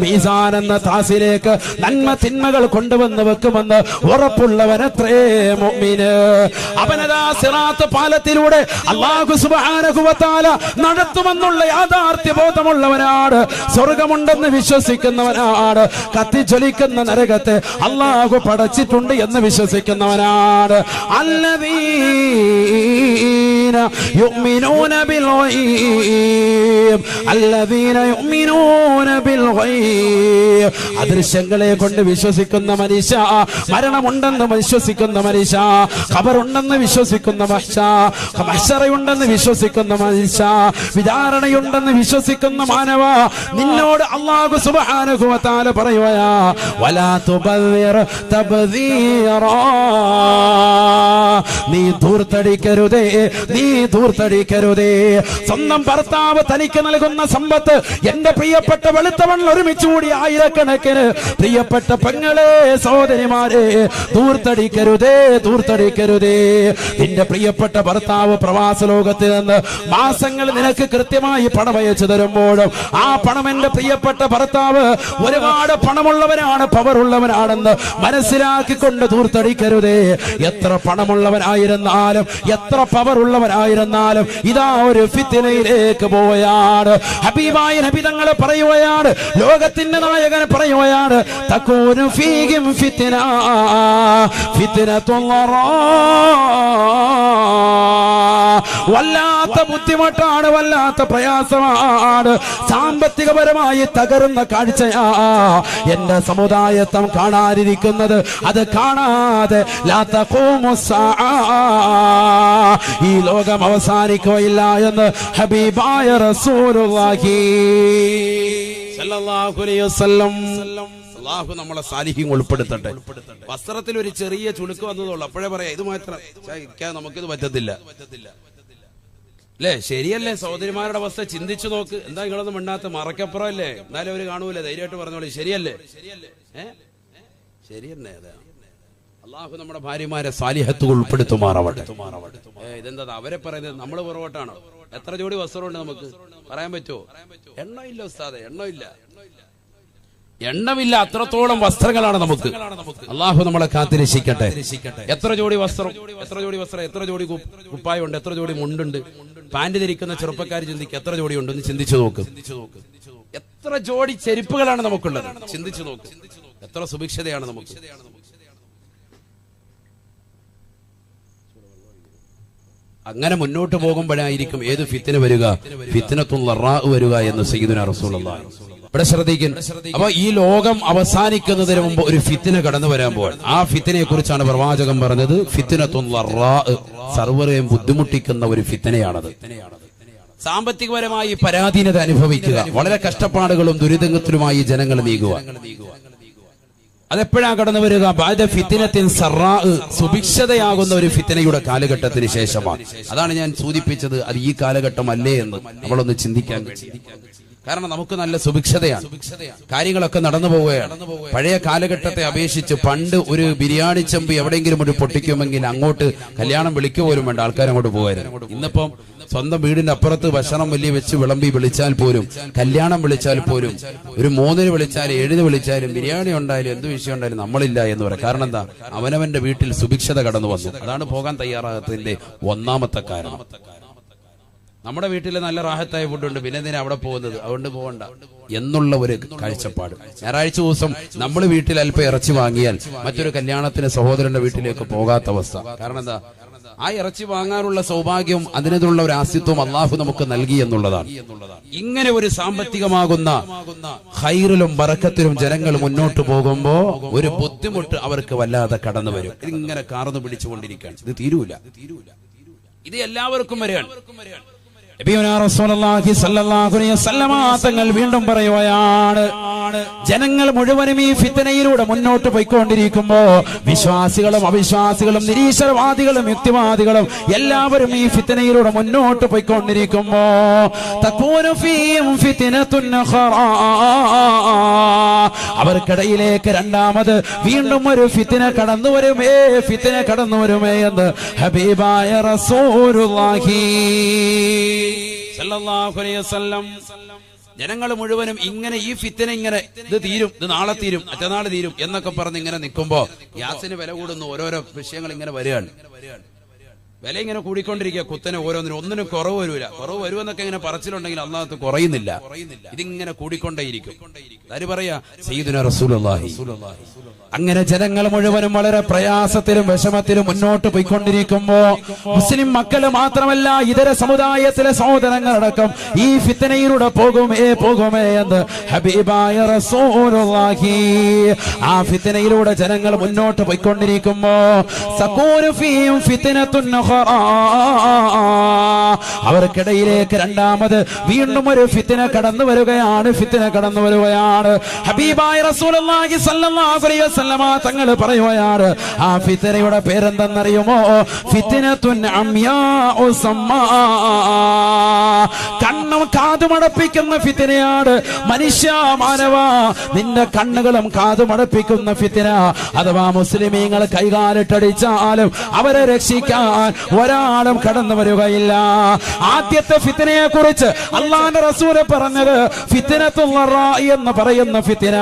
മീസാൻ എന്ന ത്രാസിലേക്ക് നന്മ തിന്മകൾ കൊണ്ടുവന്ന് വെക്കുമെന്ന് ഉറപ്പുള്ളവനത്രേ മുഅ്മിൻ. അവനതാ സിറാത്ത് പാലത്തിലൂടെ അല്ലാഹു സുബ്ഹാനഹു വ തആല നടത്തുമെന്നുള്ള യാഥാർത്ഥ്യ ബോധമുള്ളവനാണ്. സ്വർഗമുണ്ടെന്ന് വിശ്വസിക്കുന്നവനാണ്. കത്തിജ്വലിക്കുന്ന നരകത്തെ അല്ലാഹു പടച്ചിട്ടുണ്ട് എന്ന് വിശ്വസിക്കുന്നവനാണ്. അല്ലദീന യുഅ്മിനൂന ബിൽ ഗൈബ്, അല്ലദീന യുഅ്മിനൂന ബിൽ ഗൈബ്. അദൃശ്യങ്ങളെ കൊണ്ട് വിശ്വസിക്കുന്ന മനുഷ്യ, മരണമുണ്ടെന്ന് വിശ്വസിക്കുന്ന മനുഷ്യ, ഖബറുണ്ടെന്ന് വിശ്വസിക്കുന്ന മനുഷ്യ, മഹ്ശറയുണ്ടെന്ന് വിശ്വസിക്കുന്ന മനുഷ്യ, വിചാരണയുണ്ടെന്ന് വിശ്വസിക്കുന്ന മാനവ, നിന്നോട് അല്ലാഹു സുബ്ഹാനഹു വ തആല പറയുകയാ, വലാ തുബദ്ദിർ തബ്ദീറാ. നീ ധൂർത്തടിക്കരുതേ, നീ ധൂർത്തടിക്കരുതേ. സ്വന്തം ഭർത്താവ് തനിക്ക് നൽകുന്ന സമ്പത്ത്, എന്റെ പ്രിയപ്പെട്ട വെളുത്തവണ്ണം ഒരുമിച്ച് കൂടി ആയിരക്കണക്കിന് പ്രിയപ്പെട്ട പെങ്ങളെ, സഹോദരിമാരെ, ധൂർത്തടിക്കരുതേ, ധൂർത്തടിക്കരുതേ. നിന്റെ പ്രിയപ്പെട്ട ഭർത്താവ് പ്രവാസ ലോകത്ത് നിന്ന് മാസങ്ങൾ നിനക്ക് കൃത്യമായി പണം അയച്ചു തരുമ്പോഴും ആ പണം എന്റെ പ്രിയപ്പെട്ട ഭർത്താവ് ഒരുപാട് പണമുള്ളവനാണ്, പവറുള്ളവനാണെന്ന് മനസ്സിലാക്കിക്കൊണ്ട് ധൂർത്തടിക്കരുതേ. എത്ര പണമുള്ളവനായിരുന്നാലും, എത്ര പവറുള്ളവനായിരുന്നാലും ഇതാ ഒരു ഫിത്നയിലേക്ക് പോവുകയാണ്. ഹബീബായ നബി തങ്ങൾ പറയുകയാണ്, ലോകത്തിന്റെ നായകൻ പറയുകയാണ്, തകൂനു ഫീഹിം ഫിത്ന ഫിത്നത്തുല്ലാ. വല്ലാത്ത ബുദ്ധിമുട്ടാണ്, വല്ലാത്ത പ്രയാസമാണ്, സാമ്പത്തികപരമായി തകരുന്ന കാഴ്ചയാ എന്റെ സമുദായത്വം കാണാനിരിക്കുന്നത്. അത് കാണാതെ ലാ തഖൂമു സ്സാഅ, ഈ ലോകം അവസാനിക്കുകയില്ല എന്ന് ഹബീബായ റസൂലുള്ളാഹി സ്വല്ലല്ലാഹു അലൈഹി വസല്ലം. അല്ലാഹു നമ്മളെ സാലിഹ്യം ഉൾപ്പെടുത്തട്ടെ. വസ്ത്രത്തിൽ ഒരു ചെറിയ ചുളുക്ക് വന്നതുള്ളൂ, അപ്പോഴേ പറയാം ഇത് മാത്രം നമുക്കിത് പറ്റത്തില്ല അല്ലേ? ശരിയല്ലേ? സഹോദരിമാരുടെ അവസ്ഥ ചിന്തിച്ചു നോക്ക്. എന്താ നിങ്ങളൊന്നും മിണ്ടാത്ത? മറക്കപ്പുറം അല്ലേ? എന്നാലും അവര് കാണൂല, ധൈര്യമായിട്ട് പറഞ്ഞോളൂ. ശരിയല്ലേ? ശരിയല്ലേ? അതെ. അല്ലാഹു നമ്മുടെ ഭാര്യമാരെ സാലിഹത്ത് ഉൾപ്പെടുത്തുമാറാവട്ടെ. ഇതെന്താ അവരെ പറയുന്നത്? നമ്മള് പുറകോട്ടാണോ? എത്ര ജോഡി വസ്ത്രമുണ്ട് നമുക്ക് പറയാൻ പറ്റുമോ? എണ്ണമില്ല ഉസ്താദെ, എണ്ണമില്ല, എണ്ണമില്ല. അത്രത്തോളം വസ്ത്രങ്ങളാണ് നമുക്ക്. അല്ലാഹു നമ്മളെ കാത്തിരക്ഷിക്കട്ടെ. എത്ര ജോഡി വസ്ത്രം, എത്ര ജോഡി വസ്ത്രം, എത്ര ജോഡി കുപ്പായുണ്ട്, എത്ര ജോഡി മുണ്ടുണ്ട്. പാന്റ് ധരിക്കുന്ന ചെറുപ്പക്കാർ ചിന്തിക്കുക, എത്ര ജോഡി ഉണ്ടെന്ന് ചിന്തിച്ചു നോക്ക്. എത്ര ജോഡി ചെരുപ്പുകളാണ് നമുക്കുള്ളത്, ചിന്തിച്ചു നോക്ക്. എത്ര സുഭിക്ഷതയാണ് നമുക്ക്. അങ്ങനെ മുന്നോട്ട് പോകുമ്പോഴായിരിക്കും ഏത് ഫിത്ന വരിക, ഫിത്നത്തുൽ ലറാ വരിക എന്ന് സയ്യിദുനാ റസൂലുള്ളാഹി. ഇവിടെ ശ്രദ്ധിക്കുന്നു. അപ്പൊ ഈ ലോകം അവസാനിക്കുന്നതിന് മുമ്പ് ഒരു ഫിത്ന കടന്നു വരാൻ പോവാൻ. ആ ഫിത്നയെ കുറിച്ചാണ് പ്രവാചകൻ പറഞ്ഞത്, ഫിത്നത്തുൽ ലറാ, സർവ്വരെയും ബുദ്ധിമുട്ടിക്കുന്ന ഒരു ഫിത്നയാണത്. സാമ്പത്തികപരമായി പരാധീനത അനുഭവിക്കുക, വളരെ കഷ്ടപ്പാടുകളും ദുരിതത്തിലുമായി ജനങ്ങൾ നീങ്ങുക. അതെപ്പോഴാ കടന്നു വരിക? ബഅദ ഫിത്നത്തിൻ സറാ, സുഭിക്ഷതയാകുന്ന ഒരു ഫിത്നയുടെ കാലഘട്ടത്തിന് ശേഷമാണ്. അതാണ് ഞാൻ സൂചിപ്പിച്ചത്. അത് ഈ കാലഘട്ടം അല്ലേ എന്ന് നമ്മളൊന്ന് ചിന്തിക്കാൻ. കാരണം നമുക്ക് നല്ല സുഭിക്ഷതയാണ്, കാര്യങ്ങളൊക്കെ നടന്നു പോവുകയാണ്. പഴയ കാലഘട്ടത്തെ അപേക്ഷിച്ച് പണ്ട് ഒരു ബിരിയാണി ചെമ്പ് എവിടെയെങ്കിലും ഒരു പൊട്ടിക്കുമെങ്കിൽ അങ്ങോട്ട് കല്യാണം വിളിക്കുക പോലും വേണ്ട, ആൾക്കാർ അങ്ങോട്ട് പോകായിരുന്നു. ഇന്നിപ്പം സ്വന്തം വീടിന്റെ അപ്പുറത്ത് ഭക്ഷണം വലിയ വെച്ച് വിളമ്പി വിളിച്ചാൽ പോലും, കല്യാണം വിളിച്ചാൽ പോലും, ഒരു 3-ന് വിളിച്ചാലും 7-ന് വിളിച്ചാലും ബിരിയാണി ഉണ്ടായാലും എന്ത് വിഷയം ഉണ്ടായാലും നമ്മളില്ല എന്ന് പറയാം. കാരണം എന്താ? അവനവന്റെ വീട്ടിൽ സുഭിക്ഷത കടന്നു വന്നു. അതാണ് പോകാൻ തയ്യാറാകത്തതിന്റെ ഒന്നാമത്തെ കാരണം. നമ്മുടെ വീട്ടിൽ നല്ല റാഹത്തായ ഫുഡുണ്ട്, പിന്നെ എന്തിനാ അവിടെ പോകുന്നത്? അതുകൊണ്ട് പോകണ്ട എന്നുള്ള ഒരു കാഴ്ചപ്പാട്. ഞായറാഴ്ച ദിവസം നമ്മൾ വീട്ടിൽ അല്പം ഇറച്ചി വാങ്ങിയാൽ മറ്റൊരു കല്യാണത്തിന് സഹോദരന്റെ വീട്ടിലേക്ക് പോകാത്ത അവസ്ഥ. കാരണം എന്താ? ആ ഇറച്ചി വാങ്ങാനുള്ള സൗഭാഗ്യം, അതിനുള്ള ഒരു ആസ്തിത്വം അല്ലാഹു നമുക്ക് നൽകി എന്നുള്ളതാണ്. ഇങ്ങനെ ഒരു സാമ്പത്തികമാകുന്ന ഖൈറിലും ബറക്കത്തിലും ജനങ്ങൾ മുന്നോട്ട് പോകുമ്പോ ഒരു ബുദ്ധിമുട്ട് അവർക്ക് വല്ലാതെ കടന്നു വരും. ഇതിങ്ങനെ കാർന്നു പിടിച്ചുകൊണ്ടിരിക്കുകയാണ്. ഇത് തീരൂല. ഇത് എല്ലാവർക്കും വരെയാണ്. തങ്ങൾ വീണ്ടും പറയുകയാണ്, ജനങ്ങൾ മുഴുവനും ഈ ഫിത്നയിലൂടെ മുന്നോട്ട് പോയിക്കൊണ്ടിരിക്കുമ്പോ വിശ്വാസികളും അവിശ്വാസികളും നിരീശ്വരവാദികളും യുക്തിവാദികളും എല്ലാവരും ഈ ഫിത്നയിലൂടെ മുന്നോട്ട് പോയിക്കൊണ്ടിരിക്കുമ്പോ അവർക്കിടയിലേക്ക് രണ്ടാമത് വീണ്ടും ഒരു ഫിത്ന കടന്നു വരുമേ, ഫിത്ന കടന്നു വരുമേ എന്ന് ഹബീബായ റസൂലുള്ളാഹി സല്ലല്ലാഹു അലൈഹി വസല്ലം ജനങ്ങൾ മുഴുവനും ഇങ്ങനെ ഈ ഫിത്തന ഇങ്ങനെ ഇത് തീരും, ഇത് നാളെ തീരും, മറ്റന്നാൾ തീരും എന്നൊക്കെ പറഞ്ഞ് ഇങ്ങനെ നിൽക്കുമ്പോ ഗ്യാസിന് വില കൂടുന്നു, ഓരോരോ വിഷയങ്ങൾ ഇങ്ങനെ വരികയാണ്. വില ഇങ്ങനെ കൂടിക്കൊണ്ടിരിക്കുക, കുത്തനെ ഓരോന്നിനും ഒന്നിനും കുറവ് വരൂല. കുറവ് വരുമെന്നൊക്കെ ഇങ്ങനെ പറച്ചിലുണ്ടെങ്കിൽ അള്ളാഹത്ത് കുറയുന്നില്ല, ഇതിങ്ങനെ കൂടിക്കൊണ്ടേയിരിക്കും. ആര് പറയാ? സയ്യിദുനാ റസൂലുള്ളാഹി. അങ്ങനെ ജനങ്ങൾ മുഴുവനും വളരെ പ്രയാസത്തിലും വിഷമത്തിലും മുന്നോട്ട് പോയിക്കൊണ്ടിരിക്കുമ്പോ മുസ്ലിം മക്കള് മാത്രമല്ല ഇതര സമുദായത്തിലെ സഹോദരങ്ങളടക്കം ഈ ഫിത്തനയിലൂടെ പോകുമേ എന്ന് ഹബീബായ റസൂലുള്ളാഹി. ആ ഫിത്തനയിലൂടെ ജനങ്ങൾ മുന്നോട്ട് പോയിക്കൊണ്ടിരിക്കുമ്പോ സകൂനു ഫീഹിം ഫിത്നത്തുൻ ഉഖറാ, അവർക്കിടയിലേക്ക് രണ്ടാമത് വീണ്ടും ഒരു ഫിത്തന കടന്നു വരികയാണ്. ഹബീബായ റസൂലുള്ളാഹി സ്വല്ലല്ലാഹു അലൈഹി വസല്ലം തങ്ങൾ പറയുകയാണ്, ആ ഫിത്നയുടെ പേരെന്തെന്നറിയുമോ? ഫിത്നത്തുൻ അംയാഉ സമ്മാ, കണ്ണും കാതുമടപ്പിക്കുന്ന ഫിത്നയാണ്. മനുഷ്യ മാനവ, നിന്റെ കണ്ണുകളും കാതുമടപ്പിക്കുന്ന ഫിത്ന. അഥവാ മുസ്ലിമീങ്ങൾ കൈകാലിട്ടടിച്ചാലും അവരെ രക്ഷിക്കാൻ ഒരാളും കടന്നു വരികയില്ല. ആദ്യത്തെ ഫിത്നയെ കുറിച്ച് അല്ലാഹുവിന്റെ റസൂൽ പറഞ്ഞത് ഫിത്നത്തുൽ റാഇ എന്ന് പറയുന്ന ഫിത്ന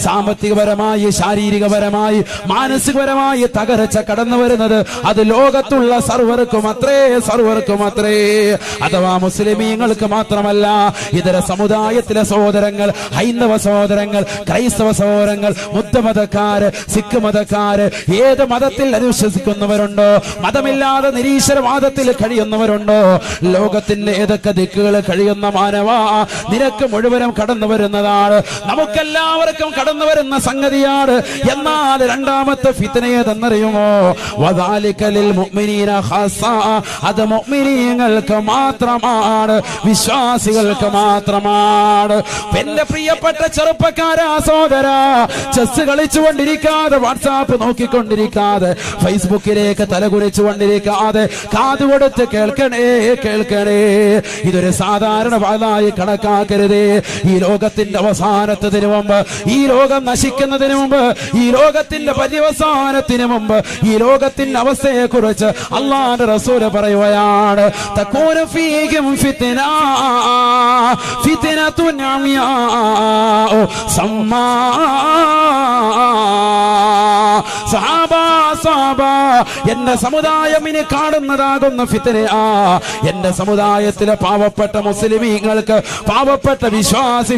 സാമ്പത്തികപരമായി, ശാരീരികപരമായി, മാനസികപരമായി തകർച്ച കടന്നു വരുന്നത് അത് ലോകത്തുള്ള സർവർക്കും അത്രേ. അഥവാ മുസ്ലിമീങ്ങൾക്ക് മാത്രമല്ല, ഇതര സമുദായത്തിലെ സഹോദരങ്ങൾ, ഹൈന്ദവ സഹോദരങ്ങൾ, ക്രൈസ്തവ സഹോദരങ്ങൾ, ബുദ്ധമതക്കാര്, സിഖ് മതക്കാര്, ഏത് മതത്തിൽ അനുശ്വസിക്കുന്നവരുണ്ടോ, മതമില്ലാതെ നിരീശ്വരവാദത്തിൽ കഴിയുന്നവരുണ്ടോ, ലോകത്തിന്റെ ഏതൊക്കെ ദിക്കുകൾ കഴിയുന്ന മാനവ, നിനക്ക് മുഴുവനും കടന്നു വരുന്നതാണ്, നമുക്കെല്ലാവർക്കും കടന്നു വരുന്ന സംഗതിയാണ്. എന്നാൽ രണ്ടാമത്തെ ഫിത്ന ഏതെന്നറിയുമോ? വദാലിക ലിൽ മുഅ്മിനീന ഖാസ, അത് മുഅ്മിനീങ്ങൾക്ക് മാത്രമാണ്, വിശ്വാസികൾക്ക് മാത്രമാണ്. എന്റെ പ്രിയപ്പെട്ട ചെറുപ്പക്കാരാ, സഹോദരാ, ചെസ് കളിച്ചുകൊണ്ടിരിക്കാതെ, വാട്സാപ്പ് നോക്കിക്കൊണ്ടിരിക്കാതെ, ഫേസ്ബുക്കിലേക്ക് തലകുനിച്ചുകൊണ്ടിരിക്കാതെ കാതുകൊടുത്ത് കേൾക്കണേ. ഇതൊരു സാധാരണ വാദായി കണക്കാക്കരുതേ. ഈ ലോകത്തിന്റെ അവസാനത്തിന് മുമ്പ്, ഈ ലോകം നശിക്കുന്നതിന് മുമ്പ്, ഈ ലോകത്തിന്റെ പര്യവസാനത്തിന് മുമ്പ്, ഈ ലോകത്തിന്റെ അവസ്ഥയെ കുറിച്ച് അല്ലാഹുവിന്റെ റസൂൽ പറയുകയാണ്, തകൂനു ഫീഹിം ഫിത്ന ഫിത്നത്തുൻ അംയാഉ സമ്മാ. സഹാബ, എന്റെ സമുദായം ഇനി കാണുന്നതാകുന്ന ഫിത്നയാ. എന്റെ സമുദായത്തിലെ പാവപ്പെട്ട മുസ്ലിമീങ്ങൾക്ക്, പാവപ്പെട്ട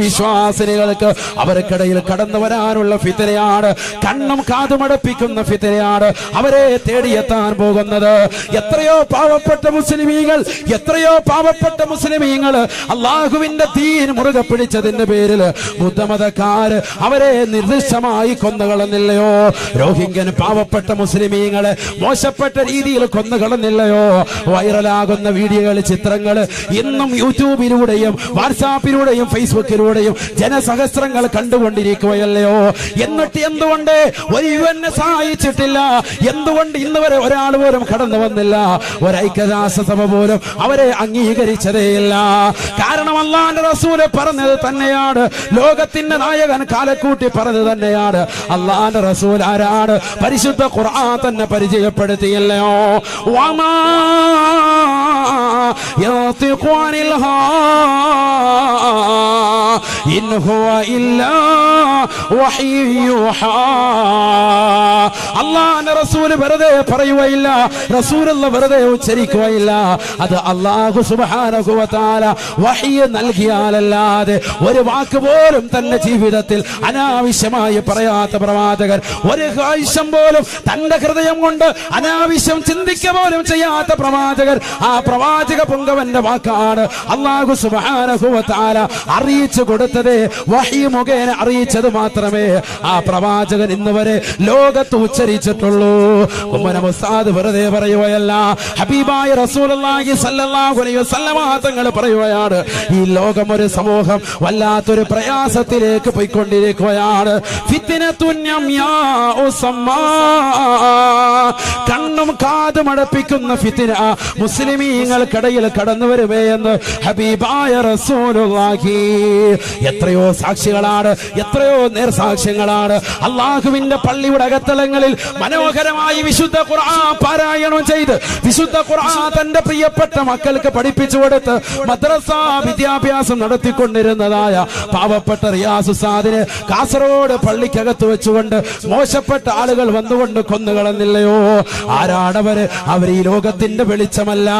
വിശ്വാസിനികൾക്ക് അവർക്കിടയിൽ കടന്നു വരാനുള്ള ഫിത്നയാണ്, കണ്ണും കാതുമടപ്പിക്കുന്ന ഫിത്നയാണ് അവരെ തേടിയെത്താൻ പോകുന്നത്. എത്രയോ പാവപ്പെട്ട മുസ്ലിമീങ്ങൾ അള്ളാഹുവിന്റെ ദീൻ മുറുകെ പിടിച്ചതിന്റെ പേരിൽ ബുദ്ധമതക്കാര് അവരെ നിർദ്ദിഷ്ടമായി കൊന്നുകളഞ്ഞില്ലയോ? രോഹിംഗ്യൻ പാവപ്പെട്ട മുസ്ലിമീങ്ങളെ മോശപ്പെട്ട രീതിയിൽ കൊന്നുകളഞ്ഞില്ലയോ? വൈറലാകുന്ന വീഡിയോകൾ, ചിത്രങ്ങൾ ഇന്നും യൂട്യൂബിലൂടെയും വാട്സാപ്പിലൂടെയും ഫേസ്ബുക്കിലൂടെയും ജനസഹസ്രങ്ങൾ കണ്ടുകൊണ്ടിരിക്കുകയല്ലയോ? എന്നിട്ട് എന്തുകൊണ്ട് ഒരു UN സഹായിച്ചിട്ടില്ല? എന്തുകൊണ്ട് ഇന്ന് വരെ ഒരാൾ പോലും കടന്നു വന്നില്ല? ഒരൈക്യരാഷ്ട്രസഭ പോലും അവരെ അംഗീകരിച്ചതേയില്ല. കാരണം അല്ലാഹുവിന്റെ റസൂൽ പറഞ്ഞത് തന്നെയാണ്, ലോകത്തിന്റെ നായകൻ കാലക്കൂട്ടി പറഞ്ഞത് തന്നെയാണ്. അല്ലാഹുവിന്റെ റസൂൽ ആരാണ്? പരിശുദ്ധ ഖുർആൻ തന്നെ പരിചയപ്പെടുത്തിയല്ലോ. വമാ യൻതിഖു അനിൽ ഹവാ ഇൻ ഹുവ ഇല്ലാ വഹ്യു യൂഹാ. അല്ലാഹുവിന്റെ റസൂൽ വെറുതെ പറയുകയില്ല, റസൂലുള്ള വെറുതെ ഉച്ചരിക്കുകയില്ല. അത് അല്ലാഹു സുബ്ഹാനഹു വ തആല വഹ്യ് നൽകിയാലല്ലാതെ ഒരു വാക്ക് പോലും തന്റെ ജീവിതത്തിൽ അനാവശ്യമായി പറയാത്ത പ്രവാചകൻ, ഒരു ആവശ്യം പോലും തന്റെ ഹൃദയം കൊണ്ട് അനാവശ്യം ചിന്തിക്കുക പോലും ചെയ്യാത്ത പ്രവാചകൻ, ആ പ്രവാചക പുങ്കവന്റെ വാക്കാണ് അല്ലാഹു സുബ്ഹാനഹു വ തആല അറിയിച്ചു കൊടുത്തത്. വഹ്യ് മുഖേന അറിയിച്ചത് മാത്രമേ ആ പ്രവാചകൻ ഇന്ന് വരെ ലോകത്ത് ഉച്ചരിച്ചിട്ടുള്ളൂ. ഉമ്മന ഉസ്താദ് വെറുതെ പറയുകയല്ല, ഹബീബായ റസൂലുള്ളാഹി സ്വല്ലല്ലാഹു അലൈഹി വസല്ലം തങ്ങൾ പറയുകയാണ്, ഈ ലോകം ഒരു സമൂഹം വല്ലാത്തൊരു പ്രയാസത്തിലേക്ക് പോയിക്കൊണ്ടിരിക്കുകയാണ്. ഫിത്നത്തുൻ അംയാഉ സമ്മാ, കണ്ണും കാതും അടപ്പി മടുപ്പിക്കുന്ന ഫിത്ന മുസ്ലിമീങ്ങൾക്കിടയിൽ കടന്നു വരുമേ എന്ന് ഹബീബായ റസൂലുള്ളാഹി. എത്രയോ സാക്ഷികളാണ്, എത്രയോ നേർസാക്ഷ്യങ്ങളാണ് അള്ളാഹുവിന്റെ പള്ളിയുടെ അകത്തളങ്ങളിൽ മനോഹരമായി വിശുദ്ധ ഖുർആൻ പാരായണം ചെയ്ത് വിശുദ്ധ ഖുർആൻ തന്റെ പ്രിയപ്പെട്ട മക്കൾക്ക് പഠിപ്പിച്ചു കൊടുത്ത് മദ്രസ വിദ്യാഭ്യാസം നടത്തിക്കൊണ്ടിരുന്നതായ പാവപ്പെട്ട റിയാസ് ഉസ്താദിനെ കാസർഗോഡ് പള്ളിക്കകത്ത് വെച്ചുകൊണ്ട് മോശപ്പെട്ട ആളുകൾ വന്നുകൊണ്ട് കൊന്നുകളഞ്ഞില്ലയോ? ആരാണവര്? അവർ ഈ ലോകത്തിന്റെ വെളിച്ചമല്ല,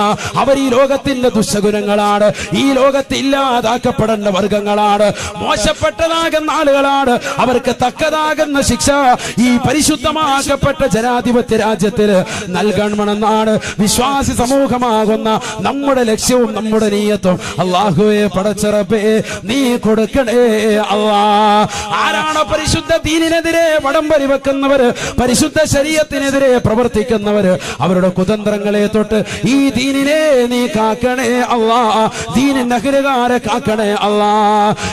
അവർ ഈ ലോകത്തിന്റെ ദുശഗുണങ്ങളാണ്, ഈ ലോകത്ത് ഇല്ലാതാക്കപ്പെടേണ്ട വർഗങ്ങളാണ്, മോശപ്പെട്ടതാകുന്ന ആളുകളാണ്. അവർക്ക് തക്കതാകുന്ന ശിക്ഷ ഈ പരിശുദ്ധമാക്കപ്പെട്ട ജനാധിപത്യ രാജ്യത്തിൽ നൽകണമെന്നാണ് വിശ്വാസി സമൂഹമാകുന്ന നമ്മുടെ ലക്ഷ്യവും നമ്മുടെ നീയത്തും. അല്ലാഹുവേ പടച്ച റബ്ബേ നീ കൊടുക്കണേ അല്ലാ. ആരാണോ പരിശുദ്ധ ദീനിനെതിരെ വടംവലി വെക്കുന്നവര്, പരിശുദ്ധ ശരീഅത്തിനെതിരെ പ്രവർത്തിക്കുന്നവര്, അവരുടെ കുതന്ത്രങ്ങളെ തൊട്ട് ഈ ദീനിനെ നീ കാക്കണേ അല്ലാ, ദീനിന്റെ അഹ്ലുകാരെ കാക്കണേ അല്ലാ.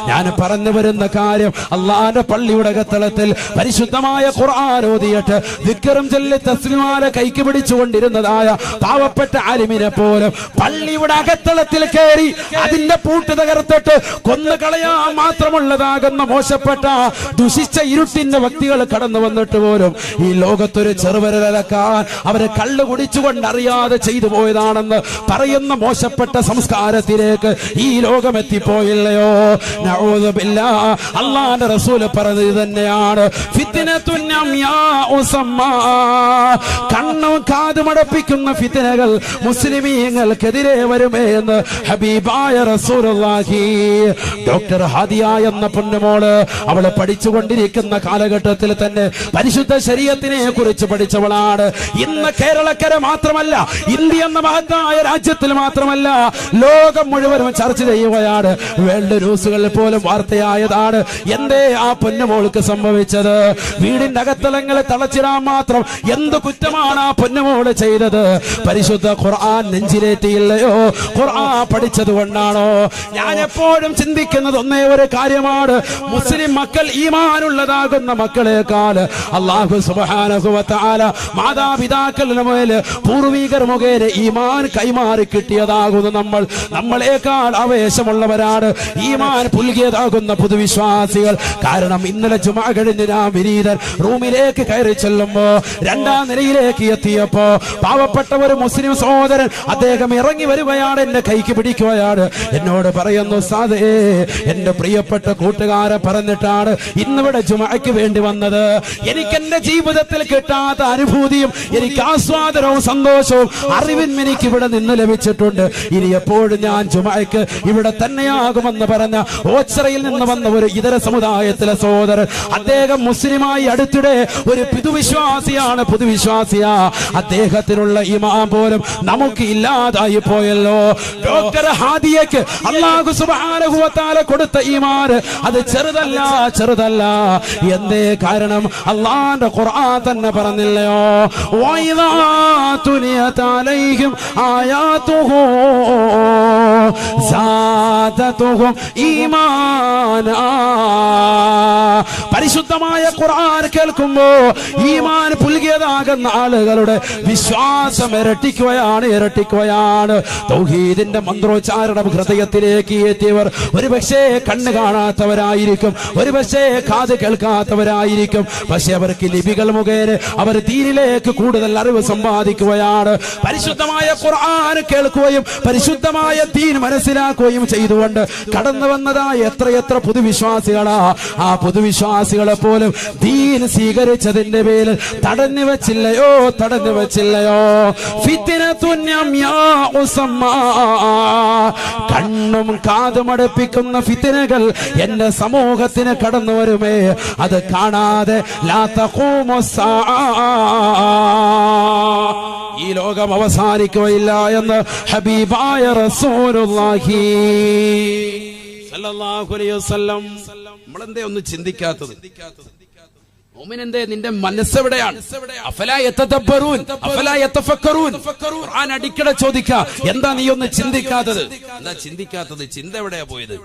ഞാൻ പറഞ്ഞു വരുന്ന കാര്യം, അള്ളാന്റെ പള്ളിയുടെ അകത്തളത്തിൽ പരിശുദ്ധമായ ഖുർആൻ ഓതിയിട്ട് ദിക്റും ചൊല്ലി തസ്ബീഹാല കൈക്ക് പിടിച്ചുകൊണ്ടിരുന്നതായ പാവപ്പെട്ട ആലിമിനെ പോലും പള്ളിയുടെ അകത്തളത്തിൽ കയറി അതിന്റെ പൂട്ട് തകർത്തിട്ട് കൊന്നുകളയാൻ മാത്രമുള്ളതാകുന്ന മോശപ്പെട്ട ദുഷിച്ച ഇരുട്ടിന്റെ വ്യക്തികൾ കടന്നു വന്നിട്ട് പോലും ഈ ലോകത്തൊരു ചെറുവിരലക്കാൻ അവരെ കള്ളു കുടിച്ചുകൊണ്ട് അറിയാതെ ചെയ്തു പോയതാണെന്ന് പറയുന്ന മോശപ്പെട്ട സംസ്കാരത്തിലേക്ക് ഈ ലോകം എത്തിപ്പോയില്ലയോ? നഊദു ബില്ലാഹ്. അല്ലാഹുവിന്റെ റസൂൽ പറഞ്ഞത് തന്നെയാണ്, ഫിത്നത്തുൻ അംയാഉ സമ്മാ. കണ്ണും കാതുമടപ്പിക്കുന്ന ഫിത്നകൾ മുസ്ലിമീങ്ങൾക്കെതിരെ വരുമേ എന്ന് ഹബീബായ റസൂലുള്ളാഹി. ഡോക്ടർ ഹാദിയ എന്ന പൊന്നുമോള് അവള് പഠിച്ചുകൊണ്ടിരിക്കുന്ന കാലഘട്ടത്തിൽ തന്നെ പരിശുദ്ധ ശരീഅത്തിനെ കുറിച്ച് പഠിച്ചവളാണ്. ഇന്ന് കേരളക്കര മാത്രമല്ല, ഇന്ത്യ എന്ന മഹത്തായ രാജ്യത്തിൽ മാത്രമല്ല, ലോകം മുഴുവനും ചർച്ച ചെയ്യുകയാണ്. വേൾഡ് ന്യൂസുകളിൽ പോലും വാർത്തയായതാണ്. എന്തേ ആ പൊന്നുമോൾക്ക് സംഭവിച്ചത്? വീടിന്റെ അകത്തളങ്ങളെ തളച്ചിടാൻ മാത്രം എന്ത് കുറ്റമാണ് ആ പൊന്നുമോള് ചെയ്തത്? പരിശുദ്ധ ഖുർആൻ നെഞ്ചിലേറ്റിയില്ലയോ? ഖുർആൻ പഠിച്ചത് കൊണ്ടാണോ? ഞാൻ എപ്പോഴും ചിന്തിക്കുന്നത് ഒന്നേ ഒരു കാര്യമാണ്, മുസ്ലിം മക്കൾ ഈമാനുള്ളതാകുന്ന മക്കളെക്കാൾ അല്ലാഹു സുബ്ഹാനഹു വ തആല മാതാപിതാക്കളുടെ മേൽ പൂർവികർ മുഖേന ഈമാൻ കൈമാറി കിട്ടിയതാകുന്നു നമ്മളെക്കാൾ ആവേശമുള്ളവരാണ് ഈമാൻ പുൽകിയതാകുന്ന പൊതുവിശ്വാസികൾ. കാരണം ഇന്നലെ ജുമാ കഴിഞ്ഞ് ഞാൻ വിനീതൻ റൂമിലേക്ക് കയറി ചെല്ലുമ്പോ രണ്ടാം നിലയിലേക്ക് എത്തിയപ്പോ പാവപ്പെട്ട ഒരു മുസ്ലിം സഹോദരൻ അദ്ദേഹം ഇറങ്ങി വരികയാണ്, എന്റെ കൈക്ക് പിടിക്കുകയാണ്, എന്നോട് പറയുന്നു, ഉസ്താദേ എന്റെ പ്രിയപ്പെട്ട കൂട്ടുകാരെ പറഞ്ഞിട്ടാണ് ഇന്നിവിടെ ജുമാക്ക് വേണ്ടി വന്നത്. എനിക്ക് എന്റെ ജീവിതത്തിൽ കിട്ടാത്ത അനുഭൂതിയും എനിക്ക് ആസ്വാദനവും സന്തോഷവും അറിവും എനിക്ക് ഇവിടെ നിന്ന് ലഭിച്ചിട്ടുണ്ട്. ഇനി എപ്പോഴും ഞാൻ ജുമാക്ക് ഇവിടെ തന്നെയാകുമെന്ന് പറഞ്ഞ ഓച്ചറയിൽ നിന്ന് വന്ന ഒരു ഇതര സമുദായത്തിലെ സഹോദരൻ, അദ്ദേഹം മുസ്ലിമായി അടുത്തിടെ ഒരു പുതുവിശ്വാസിയാ. അദ്ദേഹത്തിനുള്ള ഈമാൻ പോലും നമുക്ക് ഇല്ലാതായി പോയല്ലോ. ഡോക്ടർ ഹാദിയക്ക് അല്ലാഹു സുബ്ഹാനഹു വ തആല കൊടുത്ത ഈമാൻ അത് ചെറുതല്ല. എന്തേ കാരണം? അല്ലാഹുവിന്റെ ഖുർആൻ തന്നെ പറഞ്ഞില്ലയോ, വഇദാ തുലിയത് അലൈഹിം ആയാതുഹു സാദതുഹും ഈമാനാ. പരിശുദ്ധമായ ഖുർആൻ കേൾക്കുമ്പോ ഈമാൻ പുൽകിയതാകുന്ന ആളുകളുടെ വിശ്വാസം ഇരട്ടിക്കുകയാണ്. തൗഹീദിന്റെ മന്ത്രോച്ചാരണം ഹൃദയത്തിലേക്ക് എത്തിയവർ ഒരുപക്ഷേ കണ്ണ് കാണാത്തവരായിരിക്കും, ഒരുപക്ഷേ കാത് കേൾക്കാത്തവരായിരിക്കും, പക്ഷെ അവർക്ക് ലിപികൾ മുഖേന അവർ ദീനിലേക്ക് കൂടുതൽ അറിവ് സമ്പാദിക്കുകയാണ്. പരിശുദ്ധമായ ഖുർആൻ കേൾക്കുകയും പരിശുദ്ധമായ ദീൻ മനസ്സിലാക്കുകയും ചെയ്തുകൊണ്ട് കടന്നു വന്നതായ എത്രയെത്ര പുതുവിശ്വാസികളാ. ആ പുതുവിശ്വാസികളെ പോലും ദീൻ സ്വീകരിച്ചതിന്റെ പേരിൽ തടഞ്ഞു വെച്ചില്ലയോ? ഫിത്നത്തുൻ അംയാഉ സമ്മാ. കണ്ണും കാതുമടപ്പിക്കുന്ന ഫിത്നകൾ എന്റെ സമൂഹത്തിന് കടന്നു വരുമേ, അത് കാണാതെ ലാ തഖൂമു സ്സാഅ. ഈ ലോകം അവസാനിക്കുകയില്ല എന്ന് ഹബീബായ റസൂലുള്ളാഹി സല്ലല്ലാഹു അലൈഹി വസല്ലം. നമ്മളെന്തേ ഒന്ന് ചിന്തിക്കാത്തത്? മുഅ്മിനെന്തേ നിന്റെ മനസ്സെവിടെയാണ്? അഫലാ യതദബ്ബറൂൻ അഫലാ യതഫക്കറൂൻ. ഖുർആൻ അടിക്കടെ ചോദിക്കുക, എന്താ നീ ഒന്ന് ചിന്തിക്കാത്തത്? എന്താ ചിന്തിക്കാത്തത്? ചിന്ത എവിടെയാ പോയത്?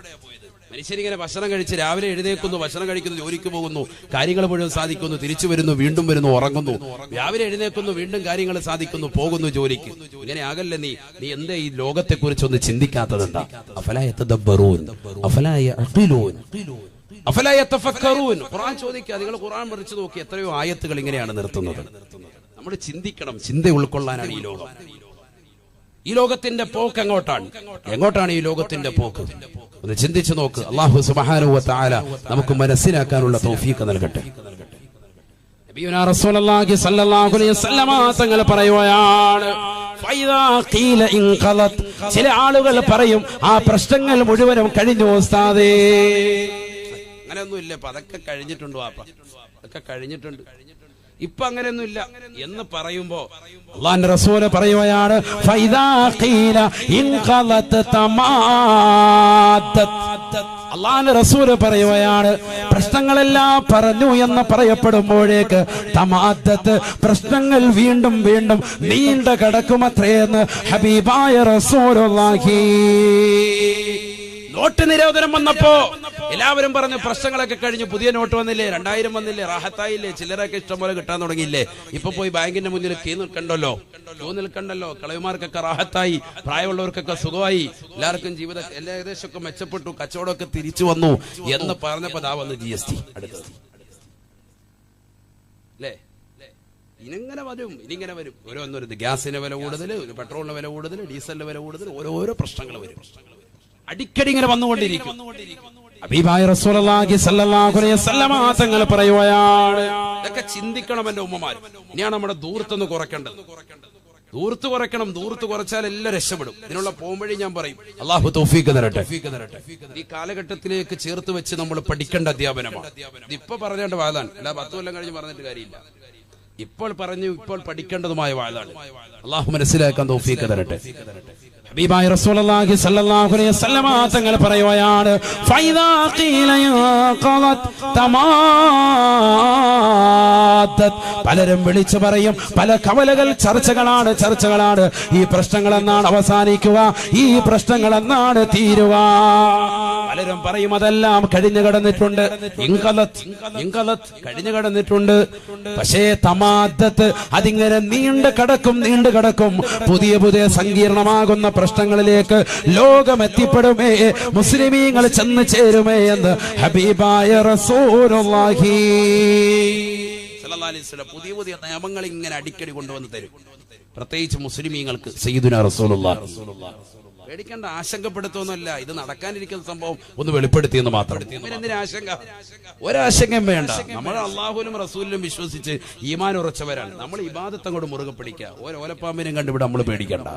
മനുഷ്യരിങ്ങനെ ഭക്ഷണം കഴിച്ച് രാവിലെ എഴുന്നേൽക്കുന്നു, ഭക്ഷണം കഴിക്കുന്നു, ജോലിക്ക് പോകുന്നു, കാര്യങ്ങൾ മുഴുവൻ സാധിക്കുന്നു, തിരിച്ചു വരുന്നു, വീണ്ടും വരുന്നു, ഉറങ്ങുന്നു, രാവിലെ എഴുന്നേൽക്കുന്നു, വീണ്ടും കാര്യങ്ങൾ സാധിക്കുന്നു, പോകുന്നു ജോലിക്ക്. ഇങ്ങനെ ആകല്ലേ നീ എന്തേ ഈ ലോകത്തെ കുറിച്ച് ഒന്ന് ചിന്തിക്കാത്തതെന്താ? അഫലാ യതദബ്ബറൂൻ അഫലാ യഅഖിലൂൻ അഫലാ യതഫക്കറൂൻ. ഖുർആൻ ചോദിക്കുക, നിങ്ങൾ ഖുർആൻ മറിച്ച് നോക്കി, എത്രയോ ആയത്തുകൾ ഇങ്ങനെയാണ് നിർത്തുന്നത്. നമ്മൾ ചിന്തിക്കണം, ചിന്ത ഉൾക്കൊള്ളാനാണ് ഈ ലോകം. ഈ ലോകത്തിന്റെ പോക്ക് എങ്ങോട്ടാണ് ഈ ലോകത്തിന്റെ പോക്ക്? ഒന്ന് ചിന്തിച്ചു നോക്ക്. അല്ലാഹു സുബ്ഹാനഹു വ തആല നമുക്ക് മനസ്സിലാക്കാനുള്ള തൗഫീഖ് നൽകട്ടെ. നബിയുനാ റസൂലുള്ളാഹി സ്വല്ലല്ലാഹു അലൈഹി വസല്ലമ തങ്ങൾ പറയുകയാണ്, ഫൈദാ ഖീല ഇൻഖലത്, ചില ആളുകൾ പറയും ആ പ്രശ്നങ്ങൾ മുഴുവനും കഴിഞ്ഞു ഉസ്താദേ. അങ്ങനെയൊന്നും ഇല്ല, അതൊക്കെ കഴിഞ്ഞിട്ടുണ്ട് വാപ്പ, അതൊക്കെ കഴിഞ്ഞിട്ടുണ്ട്, ഇപ്പൊ അങ്ങനെയൊന്നും ഇല്ല എന്ന് പറയുമ്പോ അല്ലാഹുവിന്റെ റസൂൽ പറയുകയാണ്, ഫൈദാ ഖീല ഇൻഖലത് തമാദ്ദത്. അല്ലാഹുവിന്റെ റസൂൽ പറയുകയാണ്, പ്രശ്നങ്ങളെല്ലാം പറഞ്ഞു എന്ന് പറയപ്പെടുമ്പോഴേക്ക് തമാദ്ദത്ത്, പ്രശ്നങ്ങൾ വീണ്ടും വീണ്ടും നീണ്ട കിടക്കുമത്രയെന്ന് ഹബീബായ റസൂലുള്ളാഹി. നോട്ട് നിരോധനം വന്നപ്പോ എല്ലാവരും പറഞ്ഞു പ്രശ്നങ്ങളൊക്കെ കഴിഞ്ഞു, പുതിയ നോട്ട് വന്നില്ലേ, 2000 വന്നില്ലേ, റാഹത്തായില്ലേ, ചില്ലറൊക്കെ ഇഷ്ടം പോലെ കിട്ടാൻ തുടങ്ങിയില്ലേ, ഇപ്പൊ പോയി ബാങ്കിന്റെ മുന്നിൽ ക്യൂ നിൽക്കണ്ടല്ലോ, കളവിമാർക്കൊക്കെ റാഹത്തായി, പ്രായമുള്ളവർക്കൊക്കെ സുഖമായി, എല്ലാവർക്കും ജീവിതം ഏകദേശമൊക്കെ മെച്ചപ്പെട്ടു, കച്ചവടമൊക്കെ തിരിച്ചു വന്നു എന്ന് പറഞ്ഞപ്പോ ദാ വന്ന് GST അടുത്തത് അല്ലേ. ഇനിങ്ങനെ വരും ഓരോന്നൊരു, ഗ്യാസിന്റെ വില കൂടുതൽ, പെട്രോളിന്റെ വില കൂടുതൽ, ഡീസലിന്റെ വില കൂടുതൽ, ഓരോരോ പ്രശ്നങ്ങൾ വരും, അടിക്കടി ഇങ്ങനെ വന്നുകൊണ്ടിരിക്കും. ഹബീബായ റസൂലുള്ളാഹി സ്വല്ലല്ലാഹു അലൈഹി വസല്ലമ തങ്ങൾ പറയുകയാണ്, ഇതൊക്കെ ചിന്തിക്കണം എന്റെ ഉമ്മമാർ. ഇനിയാണ് നമ്മുടെ ദൂർത്തൊന്ന് കുറയ്ക്കേണ്ടത്. ദൂർത്ത് കുറയ്ക്കണം, ദൂർത്ത് കുറച്ചാൽ എല്ലാം രക്ഷപ്പെടും. ഇതിനുള്ള പോംവഴി ഞാൻ പറയും. അല്ലാഹു തൗഫീഖ് തരട്ടെ. ഈ കാലഘട്ടത്തിലേക്ക് ചേർത്ത് വെച്ച് നമ്മൾ പഠിക്കേണ്ട അധ്യാപനമാണ്. ഇതിപ്പോ പറഞ്ഞേണ്ട വാദാണ്, അല്ല 10 കൊല്ലം കഴിഞ്ഞ് പറഞ്ഞിട്ട് കാര്യമില്ല. ഇപ്പോൾ പഠിക്കേണ്ടതുമായ വാദാണ്. അല്ലാഹു മനസ്സിലാക്കാൻ തൗഫീഖ് തരട്ടെ. ഹബീബായ റസൂലുള്ളാഹി സ്വല്ലല്ലാഹു അലൈഹി വസല്ലമ തങ്ങൾ പറയുകയാണ്, ഫൈദാ ഖീല ഖലത് തമാദ്ദത്. പലരും വിളിച്ചു പറയും, പല കവലകൾ ചർച്ചകളാണ്. ഈ പ്രശ്നങ്ങൾ എന്നാണ് അവസാനിക്കുക, ഈ പ്രശ്നങ്ങൾ എന്നാണ് തീരുക? പലരും പറയും അതെല്ലാം കഴിഞ്ഞു കടന്നിട്ടുണ്ട്, ഇൻഖലത് കഴിഞ്ഞു കടന്നിട്ടുണ്ട്. പക്ഷേ തമാദ്ദത്ത് അതിങ്ങനെ നീണ്ടു കിടക്കും. പുതിയ സങ്കീർണമാകുന്ന പ്രശ്നങ്ങളിലേക്ക് ലോകം എത്തിപ്പെടുമേ, മുസ്ലിമീങ്ങൾ ചെന്ന് ചേരുമേ എന്ന് ഹബീബായ റസൂലുള്ളാഹി സ്വല്ലല്ലാഹു അലൈഹി വസല്ലം പുതിയ നിയമങ്ങൾ ഇങ്ങനെ അടിക്കടി കൊണ്ടുവന്ന് തരും, പ്രത്യേകിച്ച് മുസ്ലിമീങ്ങൾക്ക്. സയ്യിദുനാ റസൂലുള്ളാഹി പേടിക്കേണ്ട, ആശങ്കപ്പെടുത്തൊന്നുമല്ല, ഇത് നടക്കാനിരിക്കുന്ന സംഭവം ഒന്ന് വെളിപ്പെടുത്തിയെന്ന് മാത്രം. എന്തിനാ ആശങ്ക? ഒരാശങ്കയും വേണ്ട. നമ്മൾ അല്ലാഹുവിലും റസൂലിലും വിശ്വസിച്ച് ഈമാൻ ഉറച്ചവരാണ്. നമ്മൾ ഇബാദത്ത് അങ്ങോട്ട് മുറുകെ പിടിക്കുക. ഓലപ്പാമ്പിനെയും കണ്ടിവിടെ നമ്മൾ പേടിക്കണ്ട.